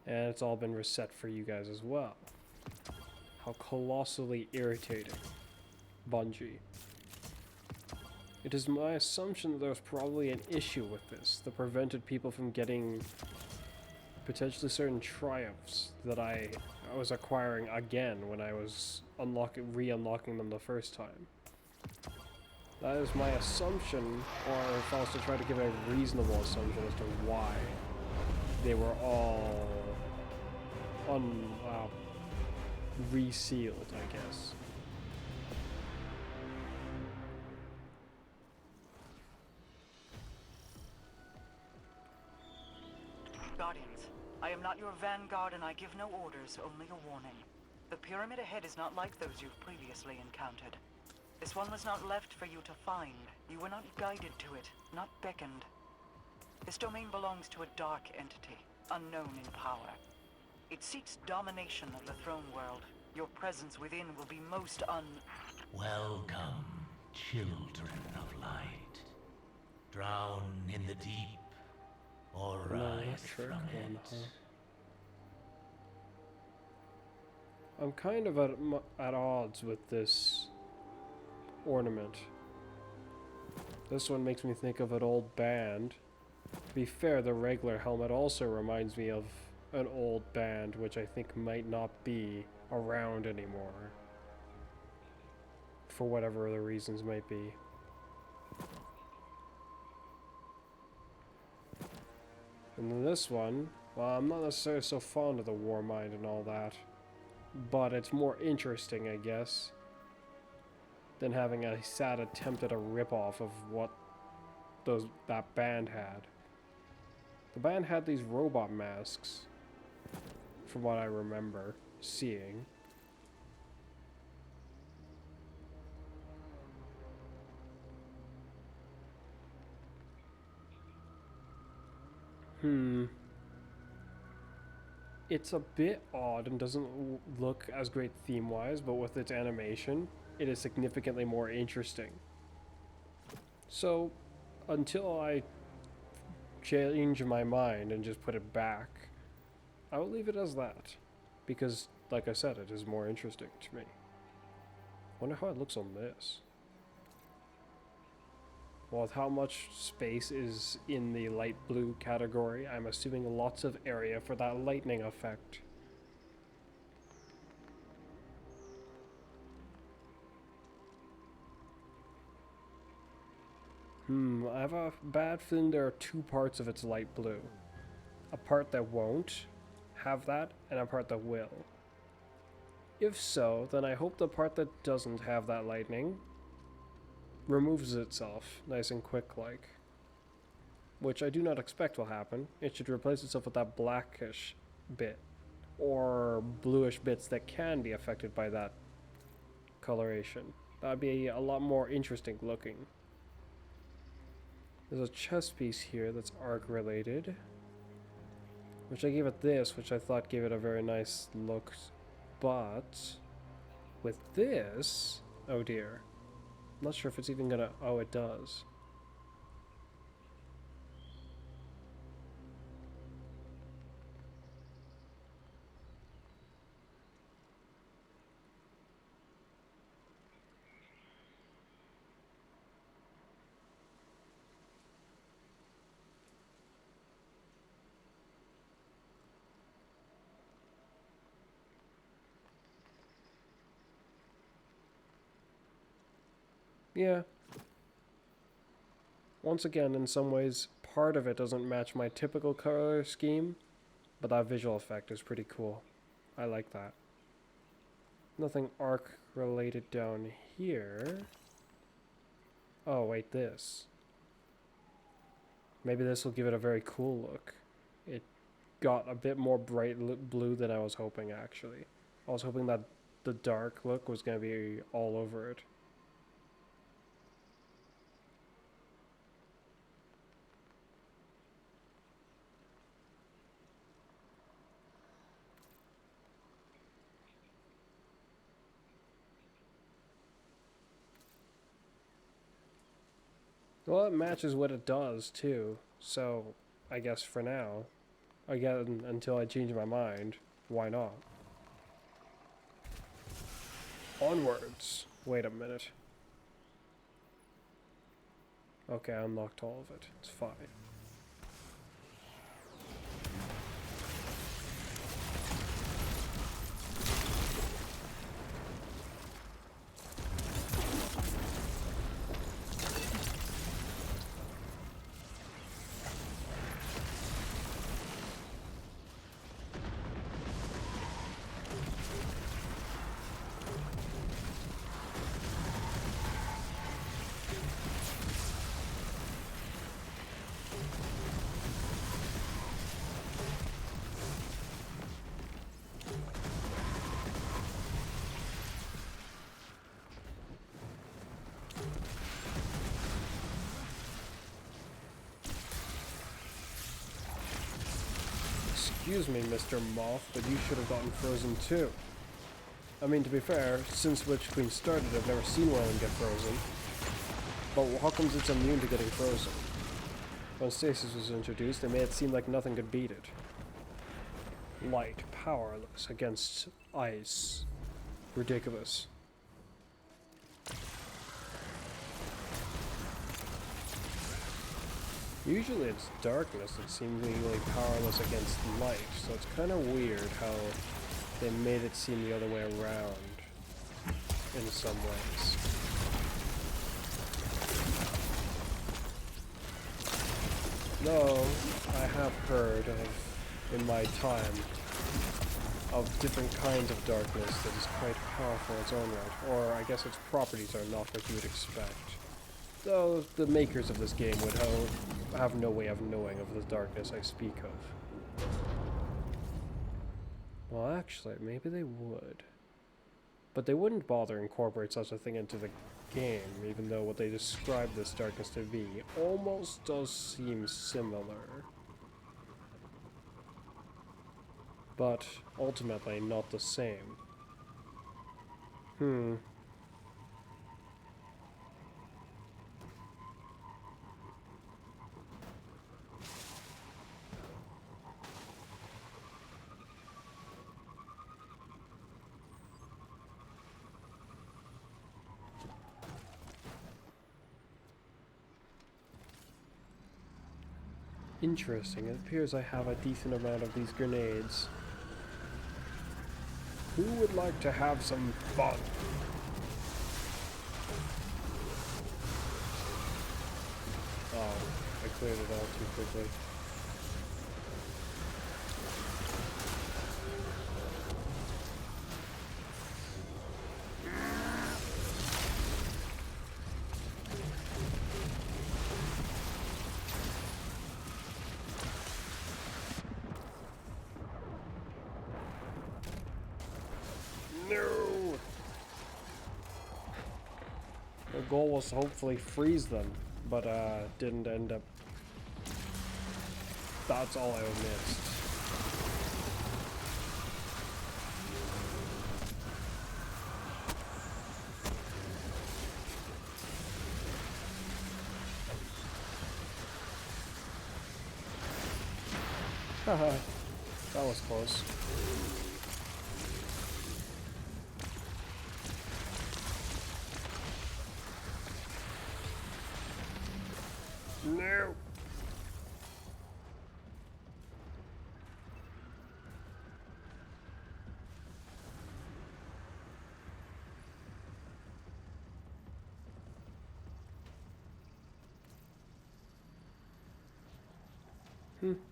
And it's all been reset for you guys as well. How colossally irritating. Bungie. It is my assumption that there was probably an issue with this that prevented people from getting potentially certain triumphs that I was acquiring again when I was re-unlocking them the first time. That is my assumption, or if I was to try to give a reasonable assumption as to why they were all resealed, I guess. Guardians, I am not your vanguard and I give no orders, only a warning. The pyramid ahead is not like those you've previously encountered. This one was not left for you to find. You were not guided to it, not beckoned. This domain belongs to a dark entity, unknown in power. It seeks domination of the throne world. Your presence within will be most Welcome, children of light. Drown in the deep, or rise from it. I'm kind of at odds with this ornament. This one makes me think of an old band. To be fair, the regular helmet also reminds me of an old band, which I think might not be around anymore. For whatever the reasons might be. And then this one, well, I'm not necessarily so fond of the War Mind and all that. But it's more interesting, I guess, than having a sad attempt at a ripoff of what that band had. The band had these robot masks, from what I remember seeing. It's a bit odd and doesn't look as great theme-wise, but with its animation, it is significantly more interesting. So, until I change my mind and just put it back, I will leave it as that. Because, like I said, it is more interesting to me. Wonder how it looks on this. Well, with how much space is in the light blue category, I'm assuming lots of area for that lightning effect. I have a bad feeling there are two parts of its light blue. A part that won't have that, and a part that will. If so, then I hope the part that doesn't have that lightning removes itself nice and quick like. Which I do not expect will happen. It should replace itself with that blackish bit. Or bluish bits that can be affected by that coloration. That would be a lot more interesting looking. There's a chest piece here that's arc related. Which I gave it this, which I thought gave it a very nice look. But with this, oh dear. I'm not sure if it's even gonna, oh it does. Yeah. Once again, in some ways, part of it doesn't match my typical color scheme, but that visual effect is pretty cool. I like that. Nothing arc related down here. Oh, wait, this. Maybe this will give it a very cool look. It got a bit more bright blue than I was hoping, actually. I was hoping that the dark look was going to be all over it. Well, it matches what it does, too. So, I guess for now, again, until I change my mind, why not? Onwards. Wait a minute. Okay, I unlocked all of it. It's fine. Excuse me, Mr. Moth, but you should have gotten frozen too. I mean, to be fair, since Witch Queen started, I've never seen one get frozen. But how comes it's immune to getting frozen? When stasis was introduced, they made it seem like nothing could beat it. Light, powerless against ice. Ridiculous. Usually it's darkness that's seemingly powerless against light, so it's kind of weird how they made it seem the other way around in some ways. Though, I have heard of, in my time, of different kinds of darkness that is quite powerful in its own right, or I guess its properties are not what you would expect. Though the makers of this game would have no way of knowing of the darkness I speak of. Well, actually, maybe they would. But they wouldn't bother incorporate such a thing into the game, even though what they describe this darkness to be almost does seem similar. But ultimately not the same. Interesting. It appears I have a decent amount of these grenades. Who would like to have some fun? Oh, I cleared it all too quickly. No! The goal was to hopefully freeze them, but didn't end up. That's all I missed. Haha, that was close. No.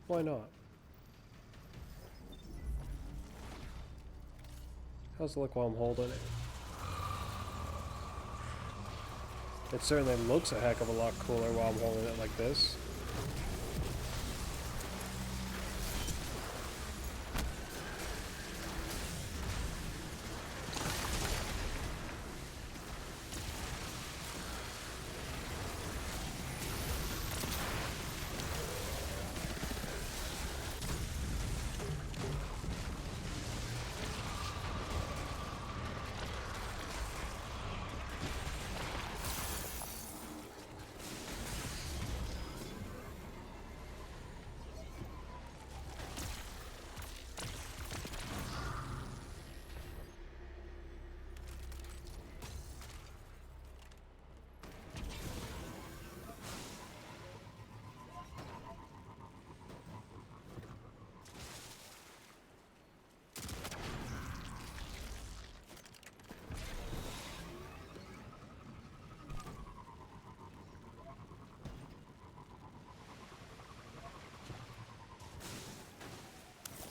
Why not? How's it look while I'm holding it? It certainly looks a heck of a lot cooler while I'm holding it like this.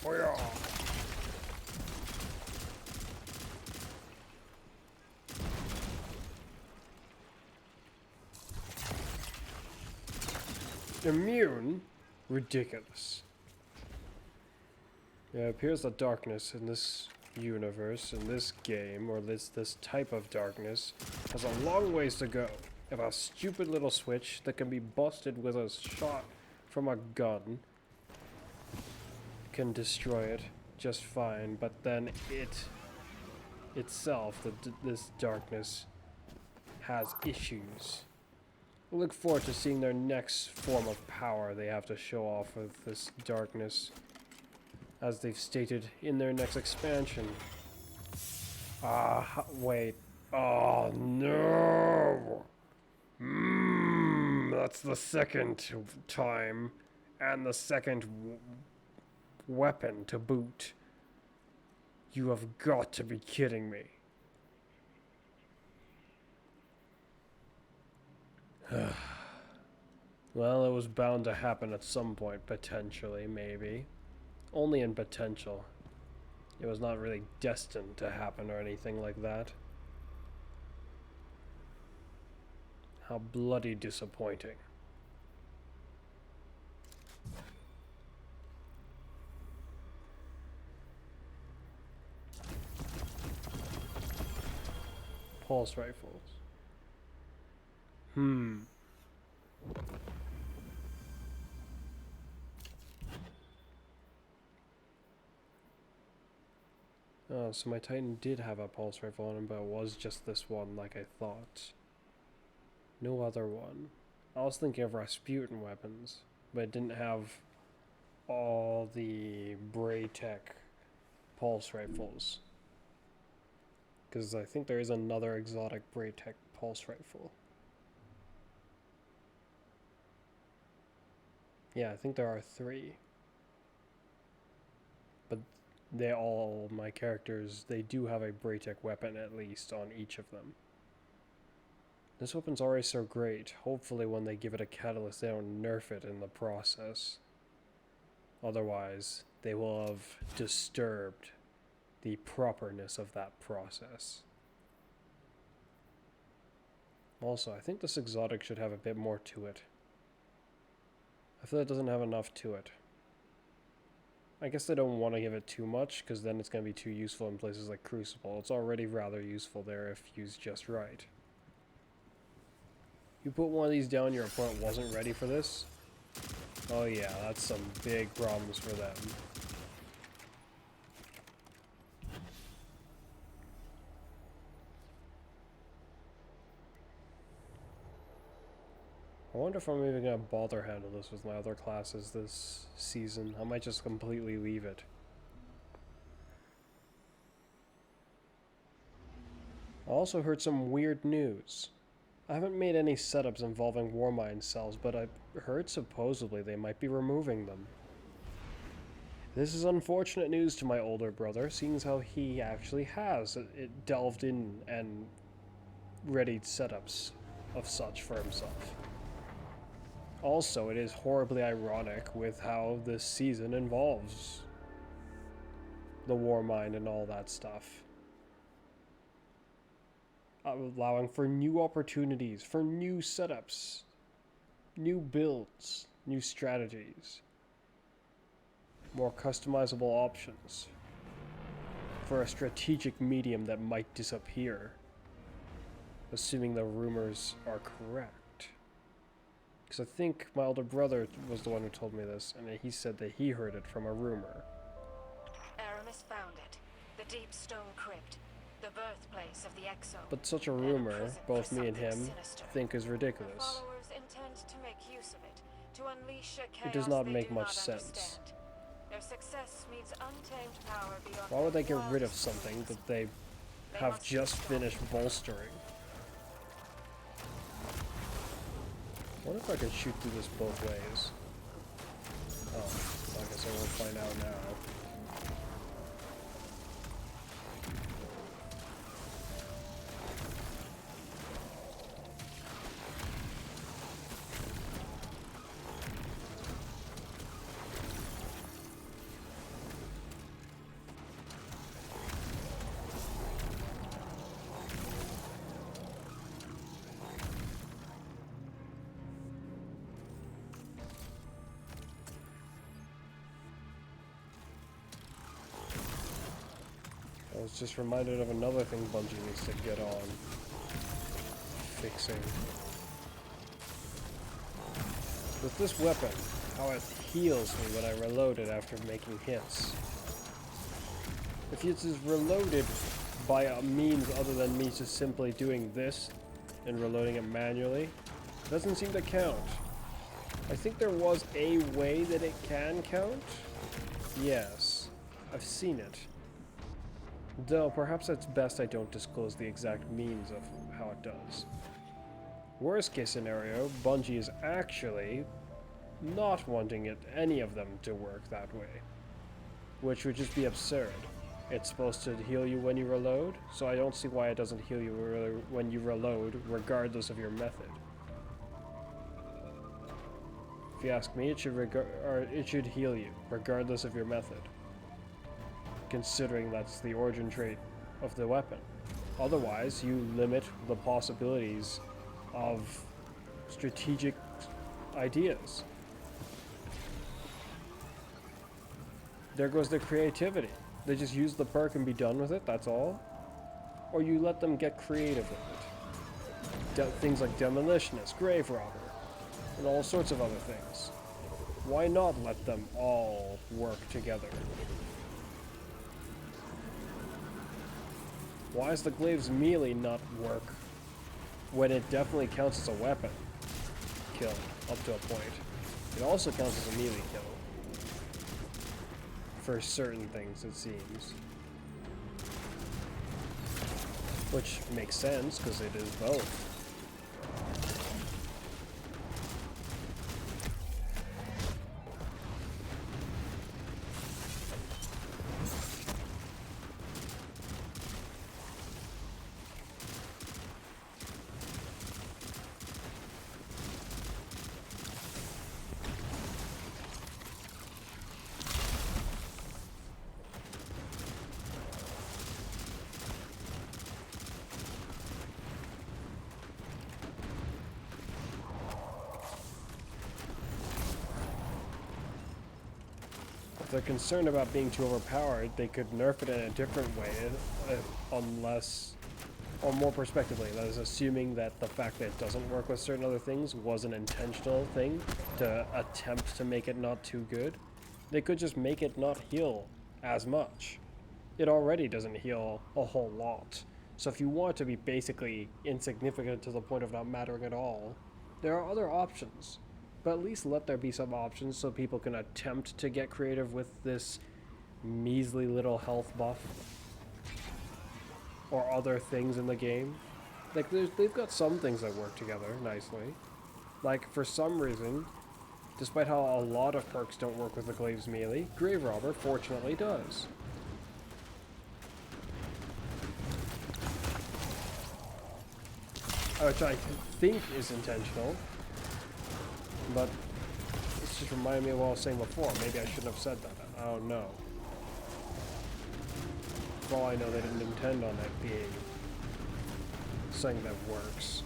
Oh yeah. Immune? Ridiculous. Yeah, it appears that darkness in this universe, in this game, or this type of darkness, has a long ways to go. If a stupid little switch that can be busted with a shot from a gun can destroy it just fine, but then it itself, this darkness, has issues. I look forward to seeing their next form of power they have to show off with this darkness, as they've stated in their next expansion. Wait. Oh, no! That's the second time, and the second weapon to boot. You have got to be kidding me. Well, it was bound to happen at some point, potentially, maybe. Only in potential. It was not really destined to happen or anything like that. How bloody disappointing. Pulse rifles. Oh, so my Titan did have a pulse rifle on him, but it was just this one, like I thought. No other one. I was thinking of Rasputin weapons, but it didn't have all the Braytech pulse rifles. Because I think there is another exotic Braytech pulse rifle. Yeah, I think there are 3. But they all, my characters, they do have a Braytech weapon at least on each of them. This weapon's already so great. Hopefully when they give it a catalyst, they don't nerf it in the process. Otherwise, they will have disturbed the properness of that process. Also, I think this exotic should have a bit more to it. I feel it doesn't have enough to it. I guess they don't want to give it too much, because then it's going to be too useful in places like Crucible. It's already rather useful there if used just right. You put one of these down, your opponent wasn't ready for this? Oh yeah, that's some big problems for them. I wonder if I'm even going to bother handle this with my other classes this season. I might just completely leave it. I also heard some weird news. I haven't made any setups involving Warmind cells, but I've heard supposedly they might be removing them. This is unfortunate news to my older brother, seeing as how he actually has delved in and readied setups of such for himself. Also, it is horribly ironic with how this season involves the Warmind and all that stuff. Allowing for new opportunities, for new setups, new builds, new strategies, more customizable options for a strategic medium that might disappear, assuming the rumors are correct. Because I think my older brother was the one who told me this, and he said that he heard it from a rumor. Aramis found it. The deep stone crypt. The birthplace of the Exo. But such a rumor, both me and him think is ridiculous. The followers intend to make use of it, to unleash a chaos It does not they make do much not sense. understand. Their success means untamed power beyond Why would they their get rid of wildest something dreams. that they They have must be just strong. finished bolstering? I wonder if I can shoot through this both ways. Oh, I guess I will find out now. I was just reminded of another thing Bungie needs to get on fixing. With this weapon, how it heals me when I reload it after making hits. If it is reloaded by a means other than me just simply doing this and reloading it manually, it doesn't seem to count. I think there was a way that it can count. Yes, I've seen it. Though perhaps it's best I don't disclose the exact means of how it does. Worst case scenario, Bungie is actually not wanting any of them to work that way, which would just be absurd. It's supposed to heal you when you reload, so I don't see why it doesn't heal you when you reload, regardless of your method. If you ask me, it should heal you, regardless of your method, considering that's the origin trait of the weapon. Otherwise, you limit the possibilities of strategic ideas. There goes their creativity. They just use the perk and be done with it, that's all? Or you let them get creative with it. Things like demolitionist, grave robber, and all sorts of other things. Why not let them all work together? Why does the glaive's melee not work when it definitely counts as a weapon kill up to a point? It also counts as a melee kill. For certain things, it seems. Which makes sense, because it is both. If they're concerned about being too overpowered, they could nerf it in a different way, unless, or more prospectively, that is assuming that the fact that it doesn't work with certain other things was an intentional thing to attempt to make it not too good. They could just make it not heal as much. It already doesn't heal a whole lot. So if you want it to be basically insignificant to the point of not mattering at all, there are other options. But at least let there be some options so people can attempt to get creative with this measly little health buff. Or other things in the game. Like, they've got some things that work together nicely. Like, for some reason, despite how a lot of perks don't work with the glaive's melee, Grave Robber fortunately does. Which I think is intentional. But this just reminded me of what I was saying before. Maybe I shouldn't have said that. I don't know. For all I know, they didn't intend on that being something that works.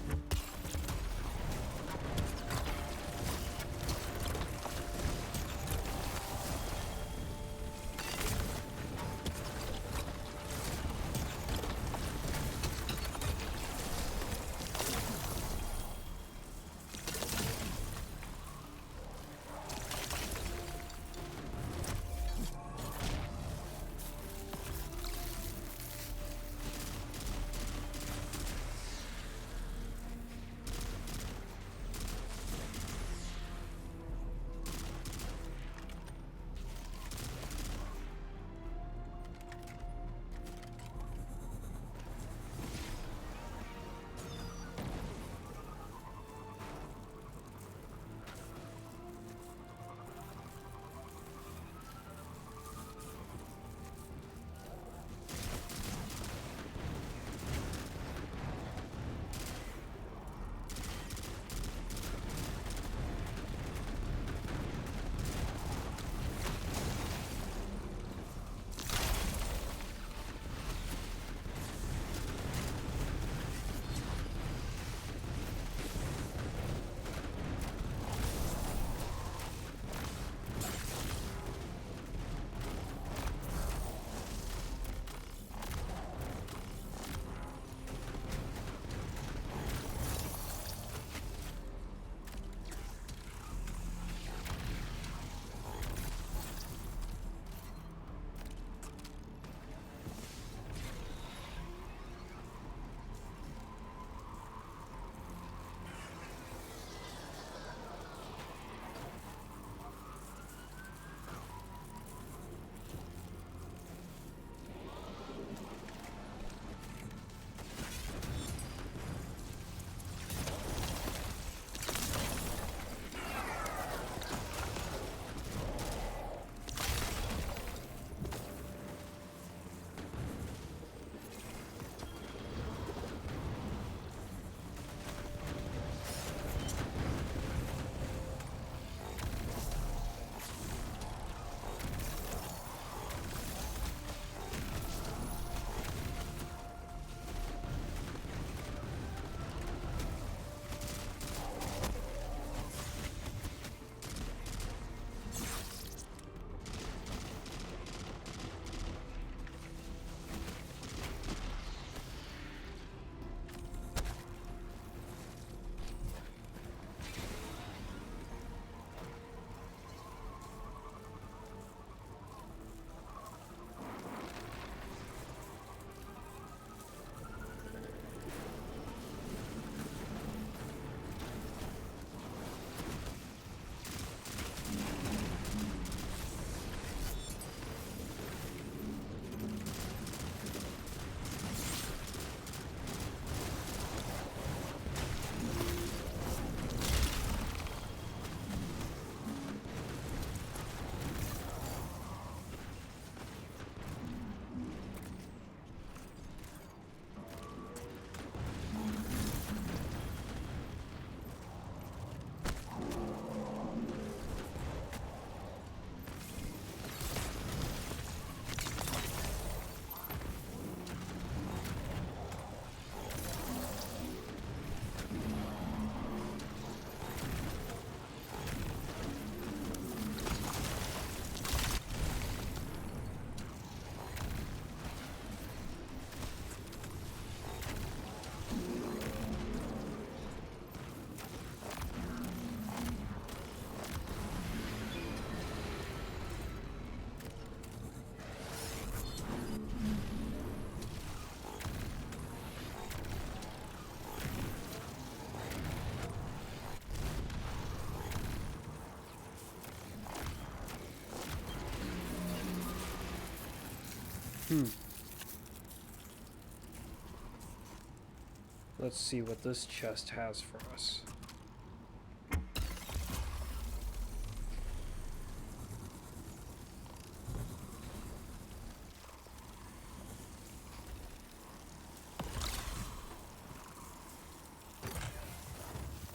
Let's see what this chest has for us.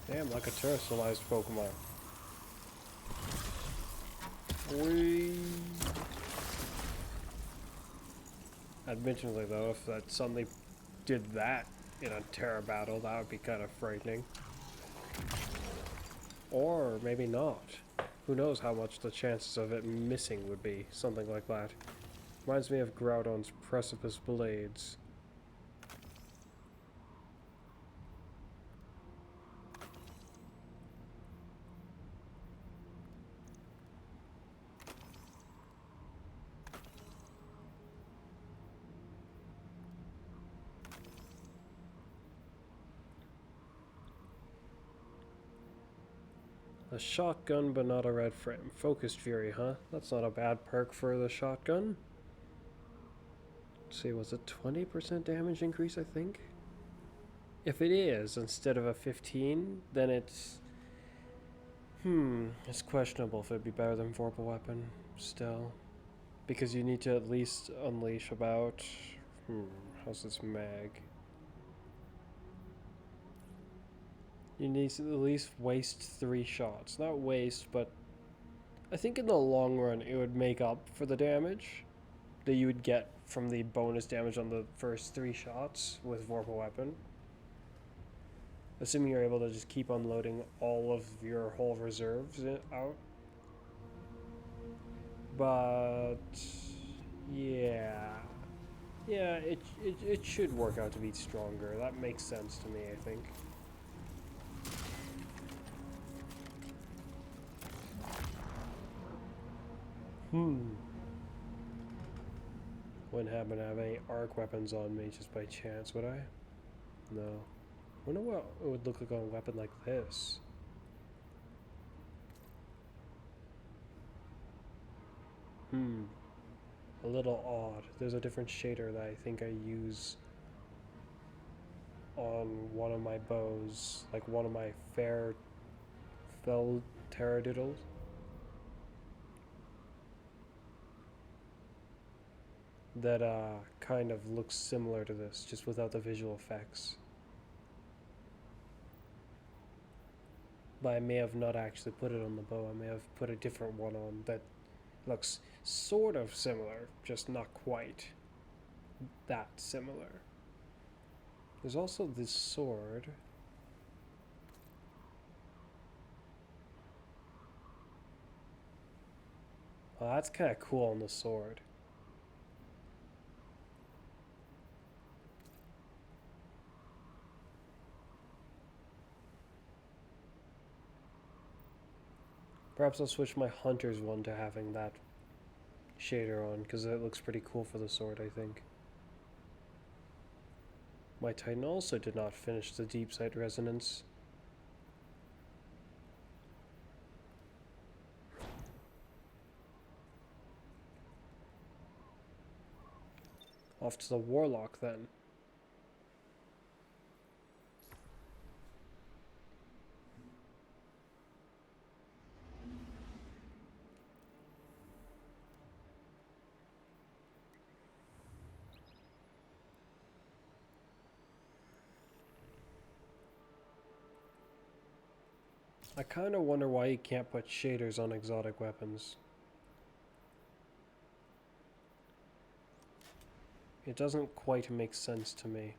Damn, like a terrestrialized Pokemon. Whee! Admittedly though, if that suddenly did that in a Terra battle, that would be kind of frightening. Or maybe not. Who knows how much the chances of it missing would be, something like that. Reminds me of Groudon's Precipice Blades. A shotgun, but not a red frame. Focused Fury, huh? That's not a bad perk for the shotgun. Let's see, was it 20% damage increase, I think? If it is, instead of a 15, then it's... it's questionable if it'd be better than Vorpal Weapon, still. Because you need to at least unleash about... how's this mag? You need to at least waste 3 shots. Not waste, but I think in the long run it would make up for the damage that you would get from the bonus damage on the first 3 shots with Vorpal Weapon. Assuming you're able to just keep unloading all of your whole reserves out. But yeah. Yeah, it should work out to be stronger. That makes sense to me, I think. Wouldn't happen to have any arc weapons on me just by chance, would I? No. I wonder what it would look like on a weapon like this. A little odd. There's a different shader that I think I use on one of my bows, like one of my fell teradiddles. That kind of looks similar to this, just without the visual effects. But I may have not actually put it on the bow. I may have put a different one on that looks sort of similar, just not quite that similar. There's also this sword. Oh, that's kind of cool on the sword. Perhaps I'll switch my Hunter's one to having that shader on, because it looks pretty cool for the sword, I think. My Titan also did not finish the Deep Sight Resonance. Off to the Warlock, then. I kind of wonder why you can't put shaders on exotic weapons. It doesn't quite make sense to me.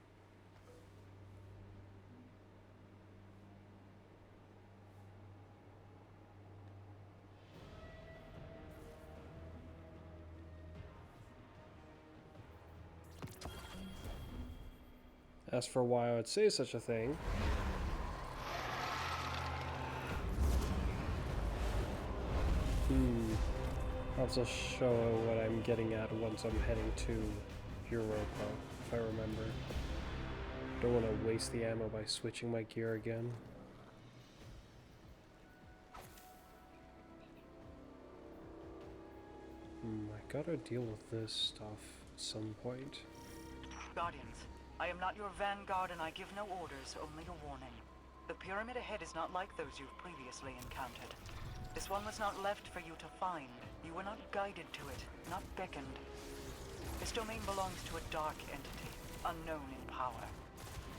As for why I would say such a thing, perhaps I'll show what I'm getting at once I'm heading to Europa, if I remember. Don't want to waste the ammo by switching my gear again. I gotta deal with this stuff. at some point. Guardians, I am not your vanguard and I give no orders, only a warning. The pyramid ahead is not like those you've previously encountered. This one was not left for you to find. You were not guided to it, not beckoned. This domain belongs to a dark entity, unknown in power.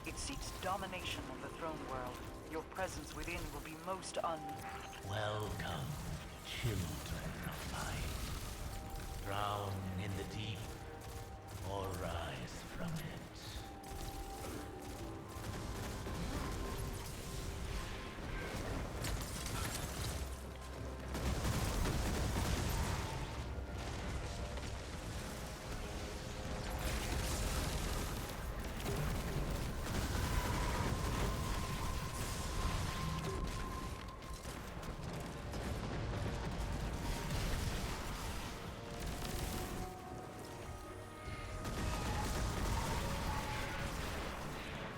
It seeks domination of the throne world. Your presence within will be most Welcome, children of light. Drown in the deep, or rise from it.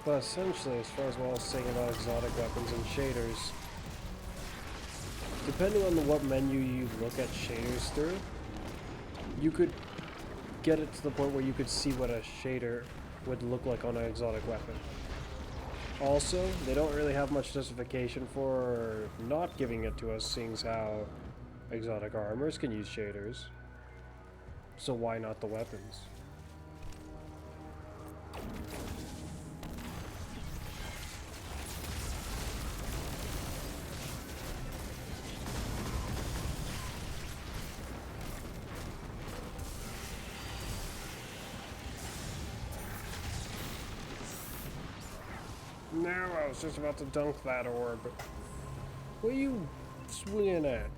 But essentially, as far as what I was saying about exotic weapons and shaders, depending on what menu you look at shaders through, you could get it to the point where you could see what a shader would look like on an exotic weapon. Also, they don't really have much justification for not giving it to us, seeing as how exotic armors can use shaders. So why not the weapons? No, I was just about to dunk that orb. What are you swinging at?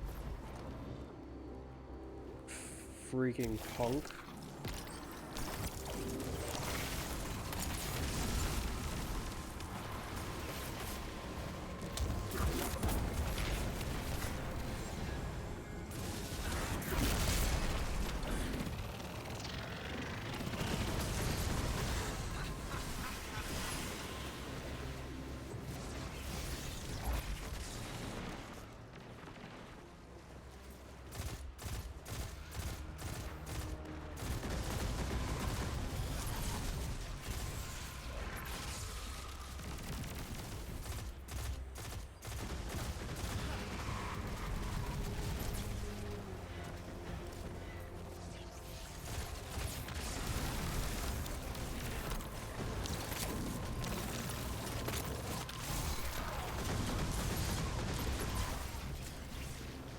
Freaking punk.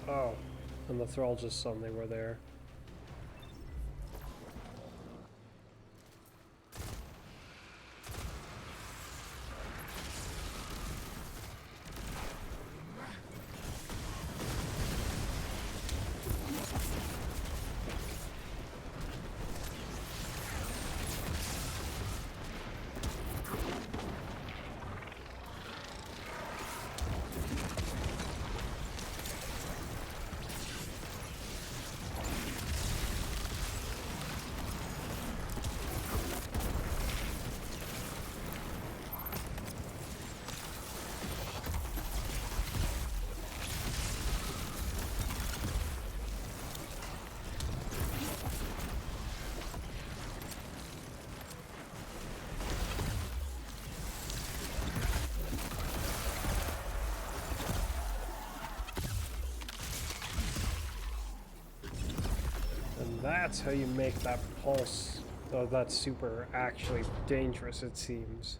Oh, and the thrall just suddenly were there. That's how you make that pulse, though that's super actually dangerous, it seems.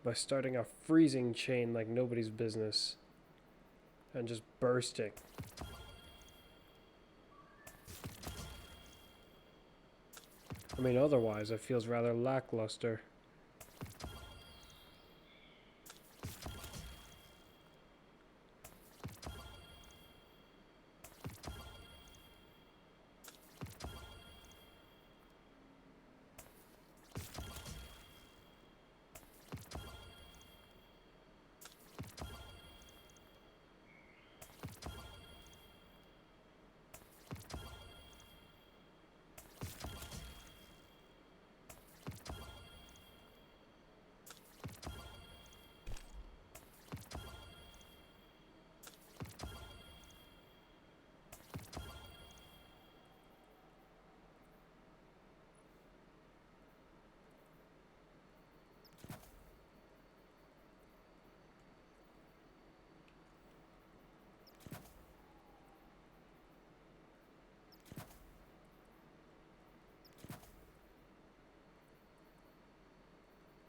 By starting a freezing chain like nobody's business and just bursting. I mean, otherwise it feels rather lackluster.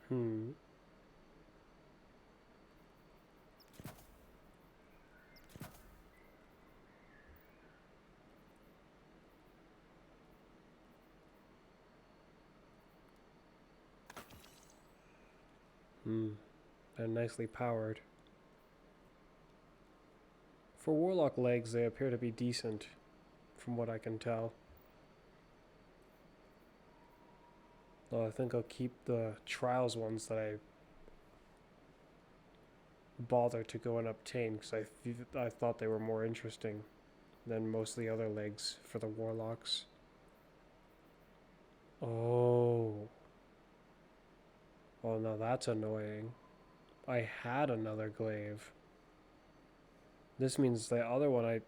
Hmm. They're nicely powered. For warlock legs, they appear to be decent, from what I can tell. Though I think I'll keep the trials ones that I bothered to go and obtain, because I thought they were more interesting than most of the other legs for the warlocks. Oh. Oh, no, that's annoying. I had another glaive. This means the other one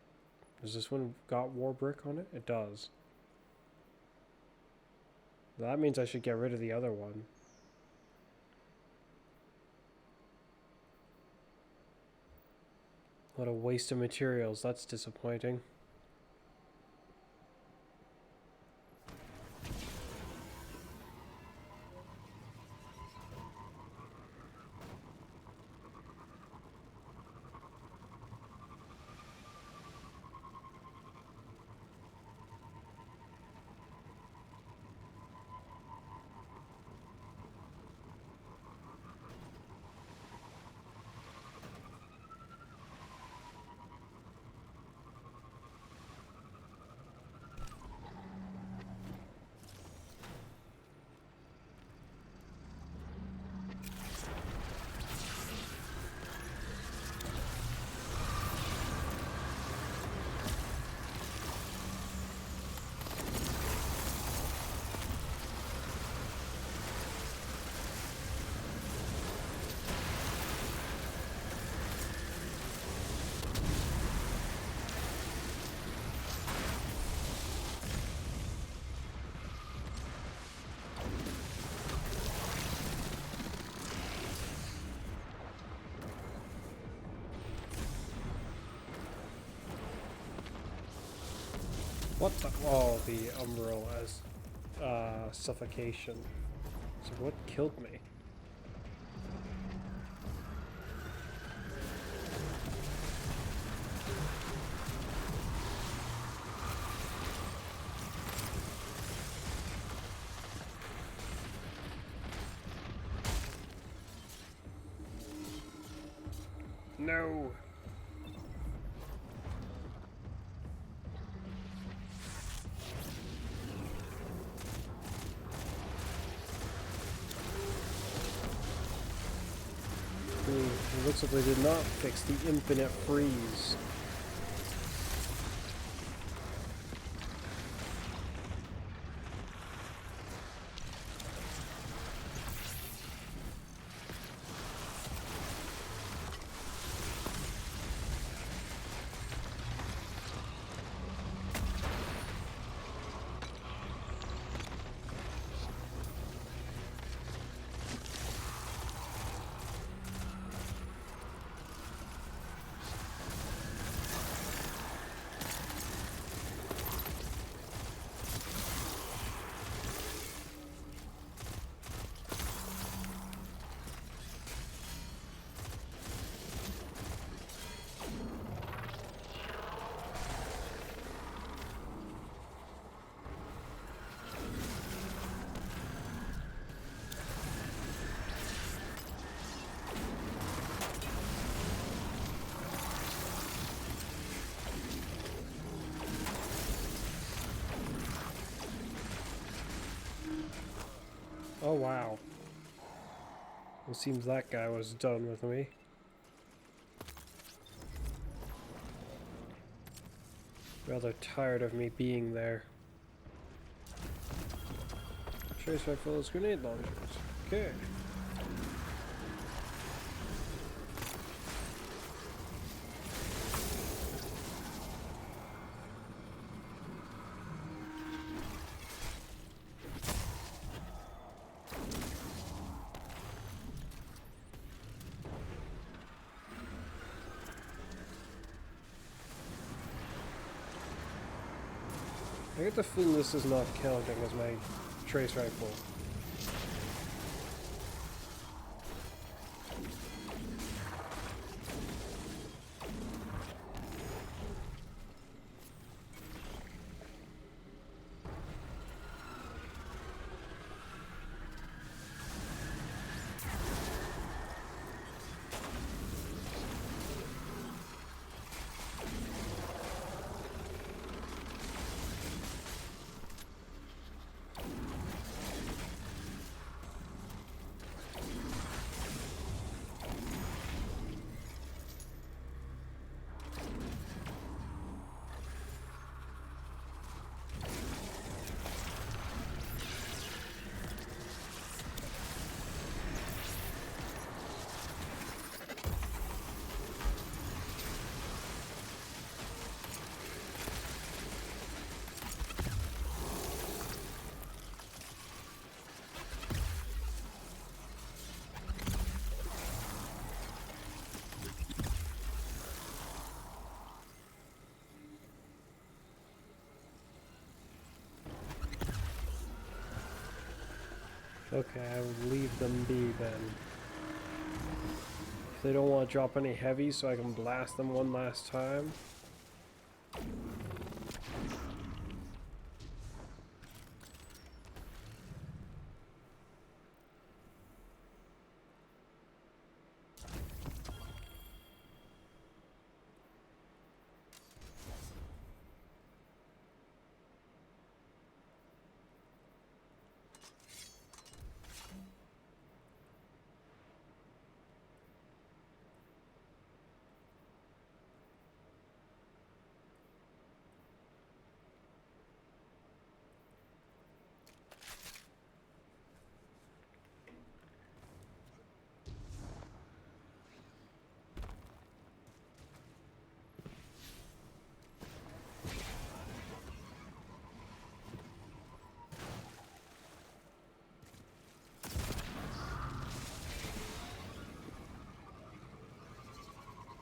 does this one got war brick on it? It does. That means I should get rid of the other one. What a waste of materials. That's disappointing. What the? Oh, the umbral as suffocation. So what killed me? No. It looks like they did not fix the infinite freeze. Oh wow. It seems that guy was done with me. Rather tired of me being there. Trace rifle is grenade launchers. Okay. I get the feeling this is not counting as my trace rifle. Okay, I would leave them be then. If they don't want to drop any heavy so I can blast them one last time.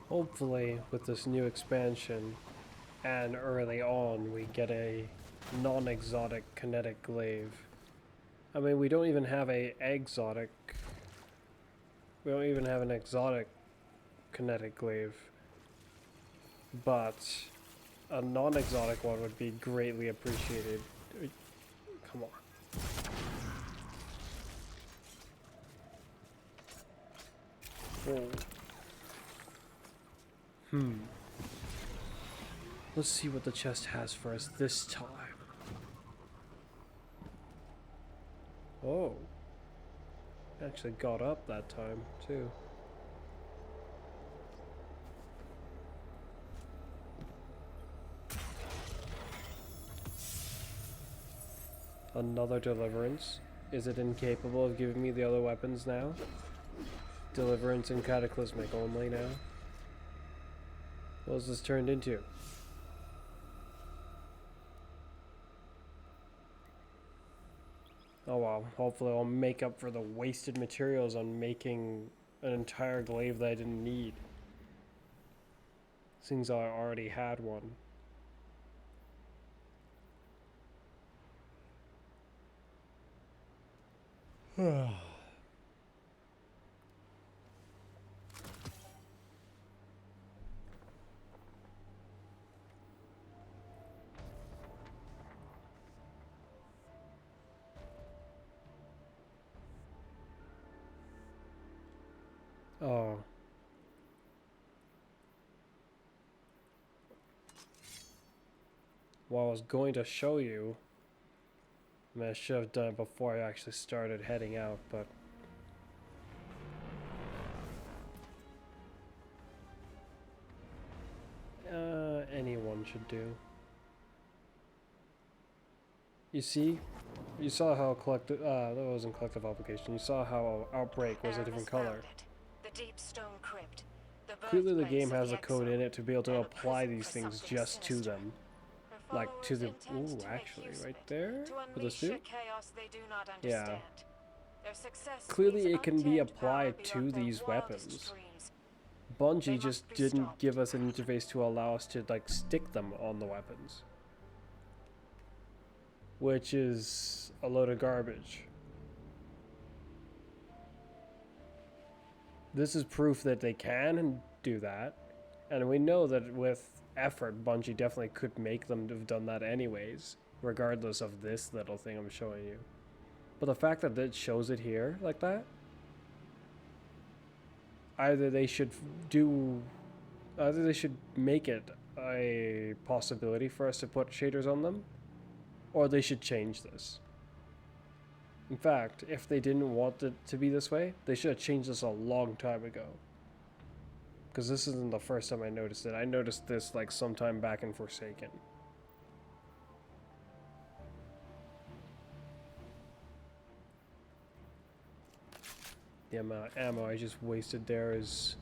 Hopefully, with this new expansion, and early on, we get a non-exotic kinetic glaive. I mean, we don't even have a exotic. We don't even have an exotic kinetic glaive. But a non-exotic one would be greatly appreciated. Come on. Whoa. Let's see what the chest has for us this time. Oh. Actually got up that time, too. Another deliverance. Is it incapable of giving me the other weapons now? Deliverance and cataclysmic only now? What was this turned into? Oh well, hopefully I'll make up for the wasted materials on making an entire glaive that I didn't need. Seems I already had one. Oh. Well, I was going to show you. I mean, I should have done it before I actually started heading out, but... anyone should do. You see? You saw how collective... that wasn't collective obligation. You saw how Outbreak was a different color. The deep stone crypt. Clearly the game has a code in it to be able to apply these things just to them. Like to the... Ooh, actually, right there? For the suit? Yeah. Clearly it can be applied to these weapons. Bungie just didn't give us an interface to allow us to, like, stick them on the weapons. Which is a load of garbage. This is proof that they can do that. And we know that with effort, Bungie definitely could make them have done that anyways, regardless of this little thing I'm showing you. But the fact that it shows it here like that, either they should make it a possibility for us to put shaders on them, or they should change this. In fact, if they didn't want it to be this way, they should have changed this a long time ago. Because this isn't the first time I noticed it. I noticed this like sometime back in Forsaken. The amount of ammo I just wasted there is...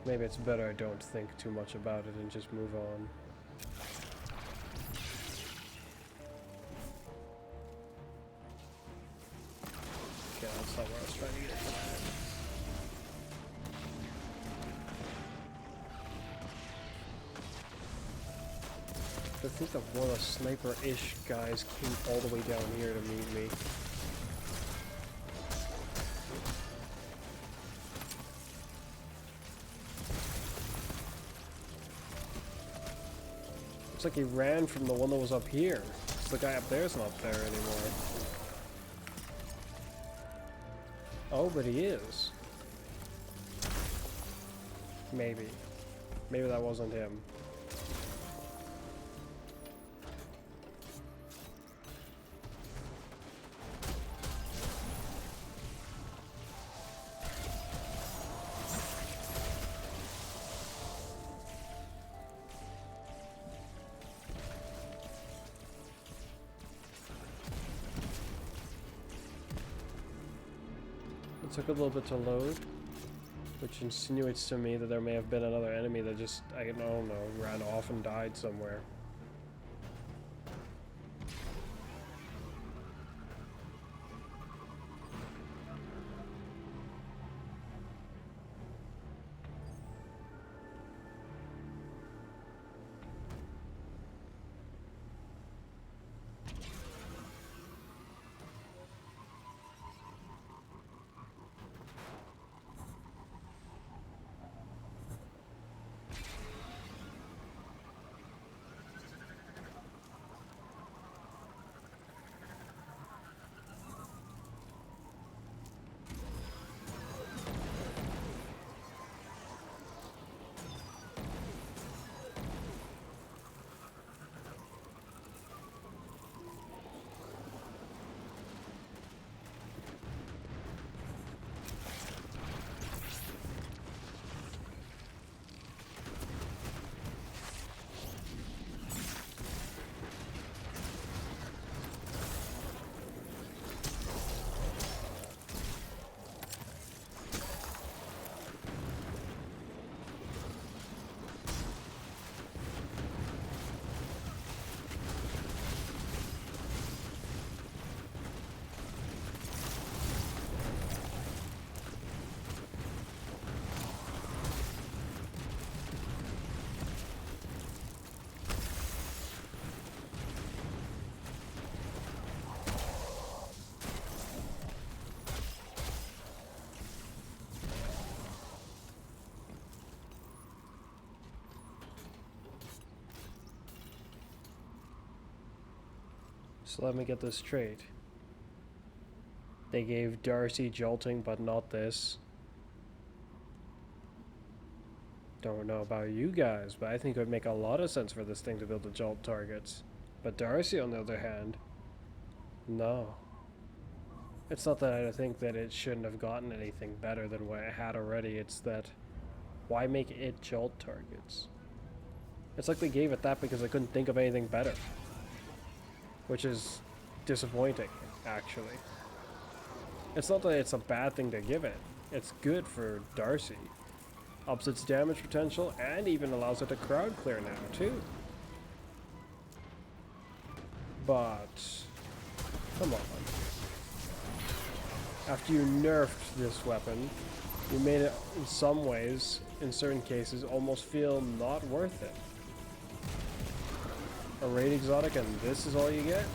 Maybe it's better I don't think too much about it and just move on. Okay, that's not where I was trying to get. I think that one of the sniper-ish guys came all the way down here to meet me. Looks like he ran from the one that was up here. So the guy up there's not there anymore. Oh, but he is. Maybe. Maybe that wasn't him. It took a little bit to load, which insinuates to me that there may have been another enemy that just, I don't know, ran off and died somewhere. So let me get this straight. They gave Darcy jolting, but not this. Don't know about you guys, but I think it would make a lot of sense for this thing to be able to jolt targets. But Darcy, on the other hand, no. It's not that I think that it shouldn't have gotten anything better than what it had already. It's that, why make it jolt targets? It's like they gave it that because they couldn't think of anything better. Which is disappointing, actually. It's not that it's a bad thing to give it. It's good for Darcy. Ups its damage potential and even allows it to crowd clear now, too. But, come on. After you nerfed this weapon, you made it, in some ways, in certain cases, almost feel not worth it. A raid exotic and this is all you get?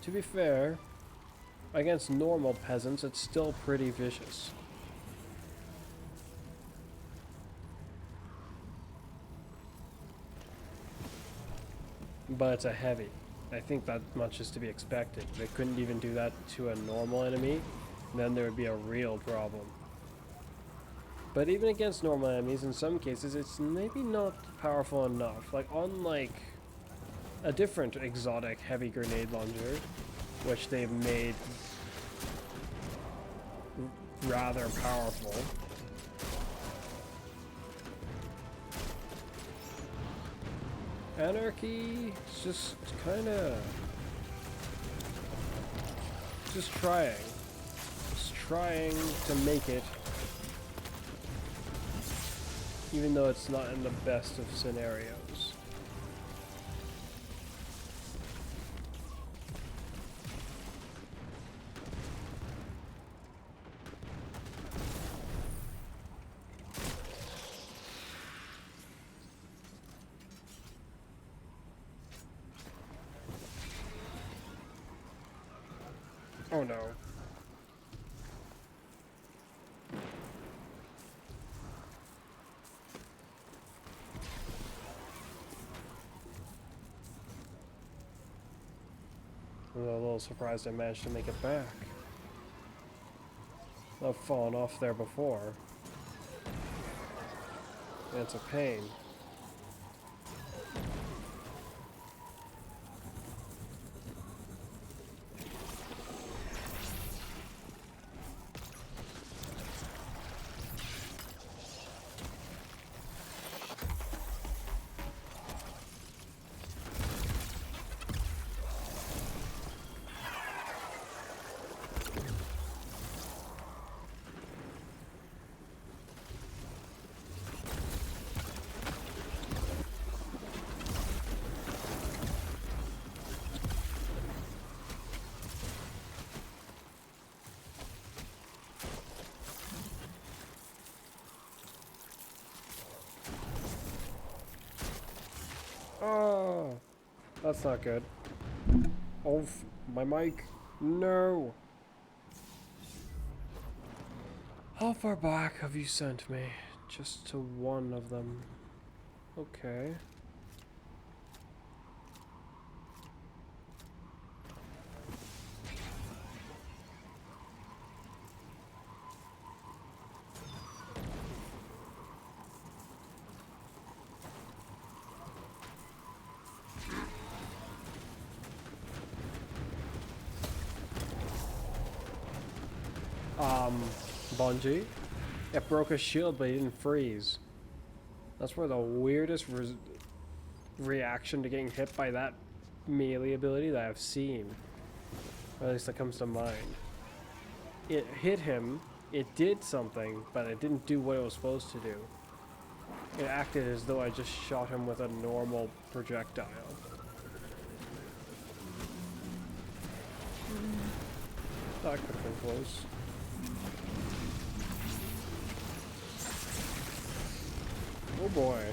To be fair, against normal peasants, it's still pretty vicious. But it's a heavy. I think that much is to be expected. They couldn't even do that to a normal enemy, then there would be a real problem. But even against normal enemies, in some cases, it's maybe not powerful enough. Like, unlike a different exotic heavy grenade launcher, which they've made rather powerful. Anarchy is just kind of just trying to make it, even though it's not in the best of scenarios. Oh no. I'm a little surprised I managed to make it back. I've fallen off there before. And it's a pain. Oh, that's not good. Oh, my mic. No. How far back have you sent me? Just to one of them. Okay. Bungie. It broke a shield, but it didn't freeze. That's where the weirdest reaction to getting hit by that melee ability that I've seen. Or at least that comes to mind. It hit him, it did something, but it didn't do what it was supposed to do. It acted as though I just shot him with a normal projectile. That could have been close. Oh boy.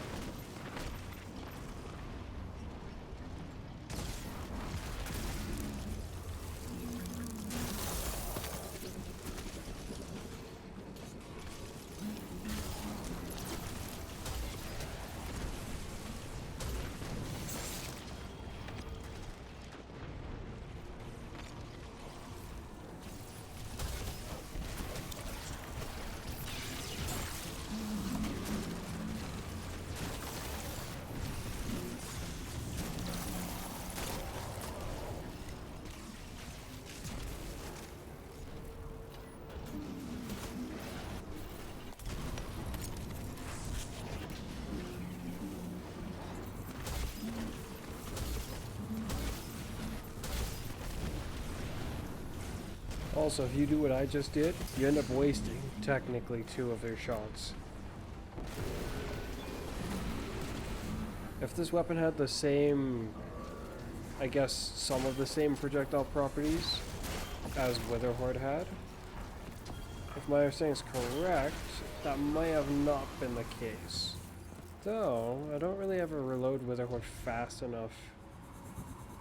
Also, if you do what I just did, you end up wasting, technically, 2 of their shots. If this weapon had the same, I guess, some of the same projectile properties as Witherhoard had, if my understanding is correct, that might have not been the case. Though, I don't really ever reload Witherhoard fast enough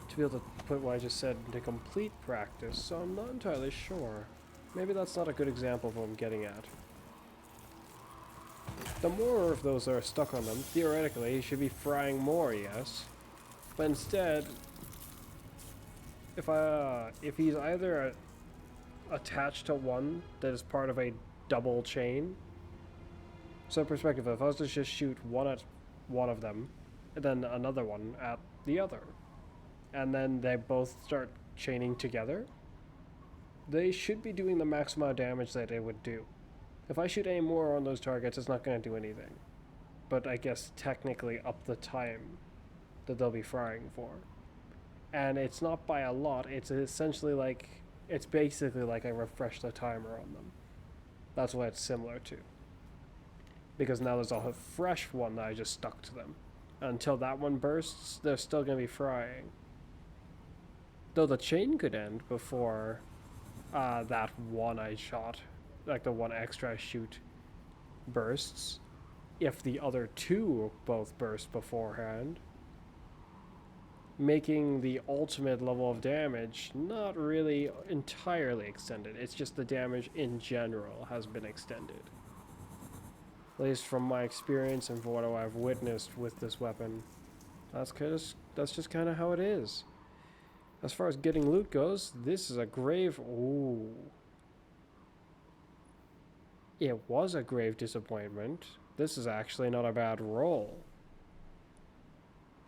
to be able to put what I just said into complete practice, so I'm not entirely sure. Maybe that's not a good example of what I'm getting at. The more of those are stuck on them, theoretically, he should be frying more, yes. But instead, if he's either attached to one that is part of a double chain, so perspective, if I was to just shoot one at one of them, and then another one at the other, and then they both start chaining together, they should be doing the maximum amount of damage that it would do. If I shoot any more on those targets, it's not going to do anything. But I guess technically up the time that they'll be frying for. And it's not by a lot, it's essentially like, it's basically like I refreshed the timer on them. That's what it's similar to. Because now there's a fresh one that I just stuck to them. Until that one bursts, they're still going to be frying. Though the chain could end before that one I shot, like the one extra I shoot, bursts. If the other two both burst beforehand, making the ultimate level of damage not really entirely extended. It's just the damage in general has been extended. At least from my experience and from what I've witnessed with this weapon, that's just kind of how it is. As far as getting loot goes, this is a grave... Ooh. It was a grave disappointment. This is actually not a bad roll.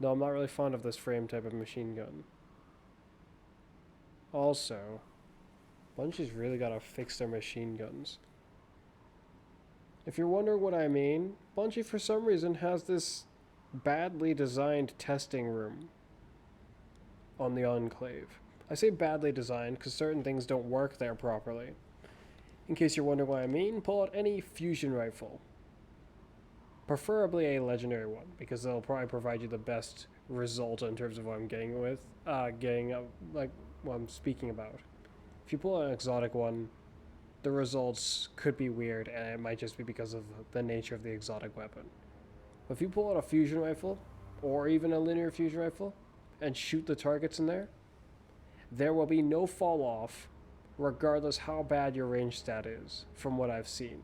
No, I'm not really fond of this frame type of machine gun. Also, Bungie's really gotta fix their machine guns. If you're wondering what I mean, Bungie for some reason has this badly designed testing room on the Enclave. I say badly designed because certain things don't work there properly. In case you're wondering what I mean, pull out any fusion rifle. Preferably a legendary one, because they'll probably provide you the best result in terms of what I'm getting with, like what I'm speaking about. If you pull out an exotic one, the results could be weird, and it might just be because of the nature of the exotic weapon. But if you pull out a fusion rifle, or even a linear fusion rifle, and shoot the targets in there will be no fall off, regardless how bad your range stat is, from what I've seen.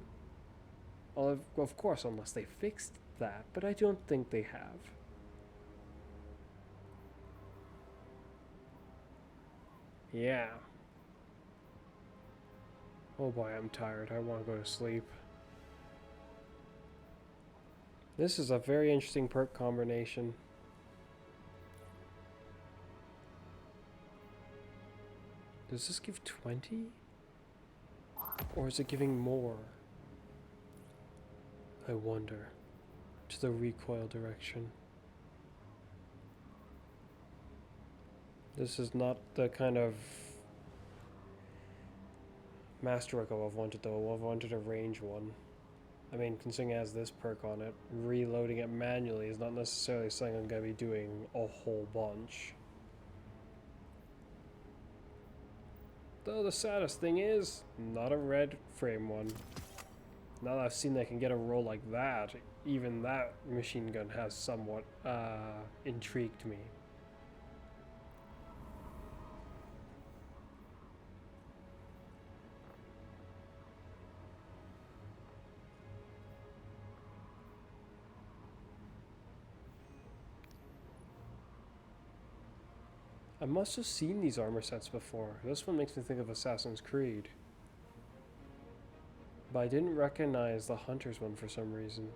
Of course, unless they fixed that, but I don't think they have. Yeah. Oh boy, I'm tired. I want to go to sleep. This is a very interesting perk combination. Does this give 20? Or is it giving more? I wonder. To the recoil direction. This is not the kind of master rifle I've wanted though. I've wanted a range one. I mean, considering it has this perk on it, reloading it manually is not necessarily something I'm going to be doing a whole bunch. Though the saddest thing is, not a red frame one. Now that I've seen they can get a roll like that, even that machine gun has somewhat intrigued me. I must have seen these armor sets before. This one makes me think of Assassin's Creed. But I didn't recognize the Hunter's one for some reason.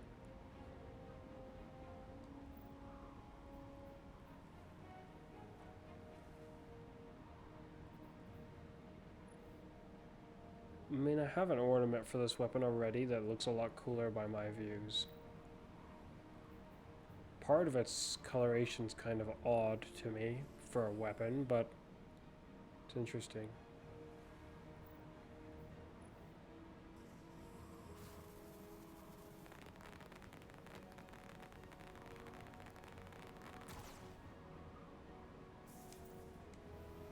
I mean, I have an ornament for this weapon already that looks a lot cooler by my views. Part of its coloration's kind of odd to me for a weapon, but it's interesting.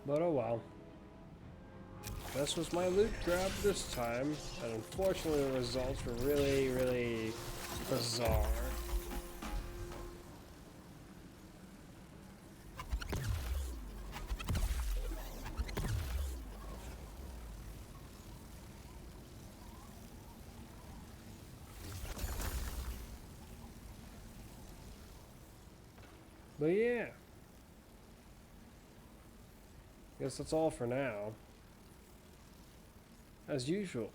But oh well. This was my loot grab this time, and unfortunately the results were really, really bizarre. But yeah. Guess that's all for now. As usual,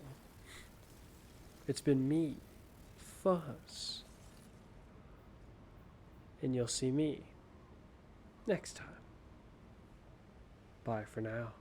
it's been me, Fuzz. And you'll see me next time. Bye for now.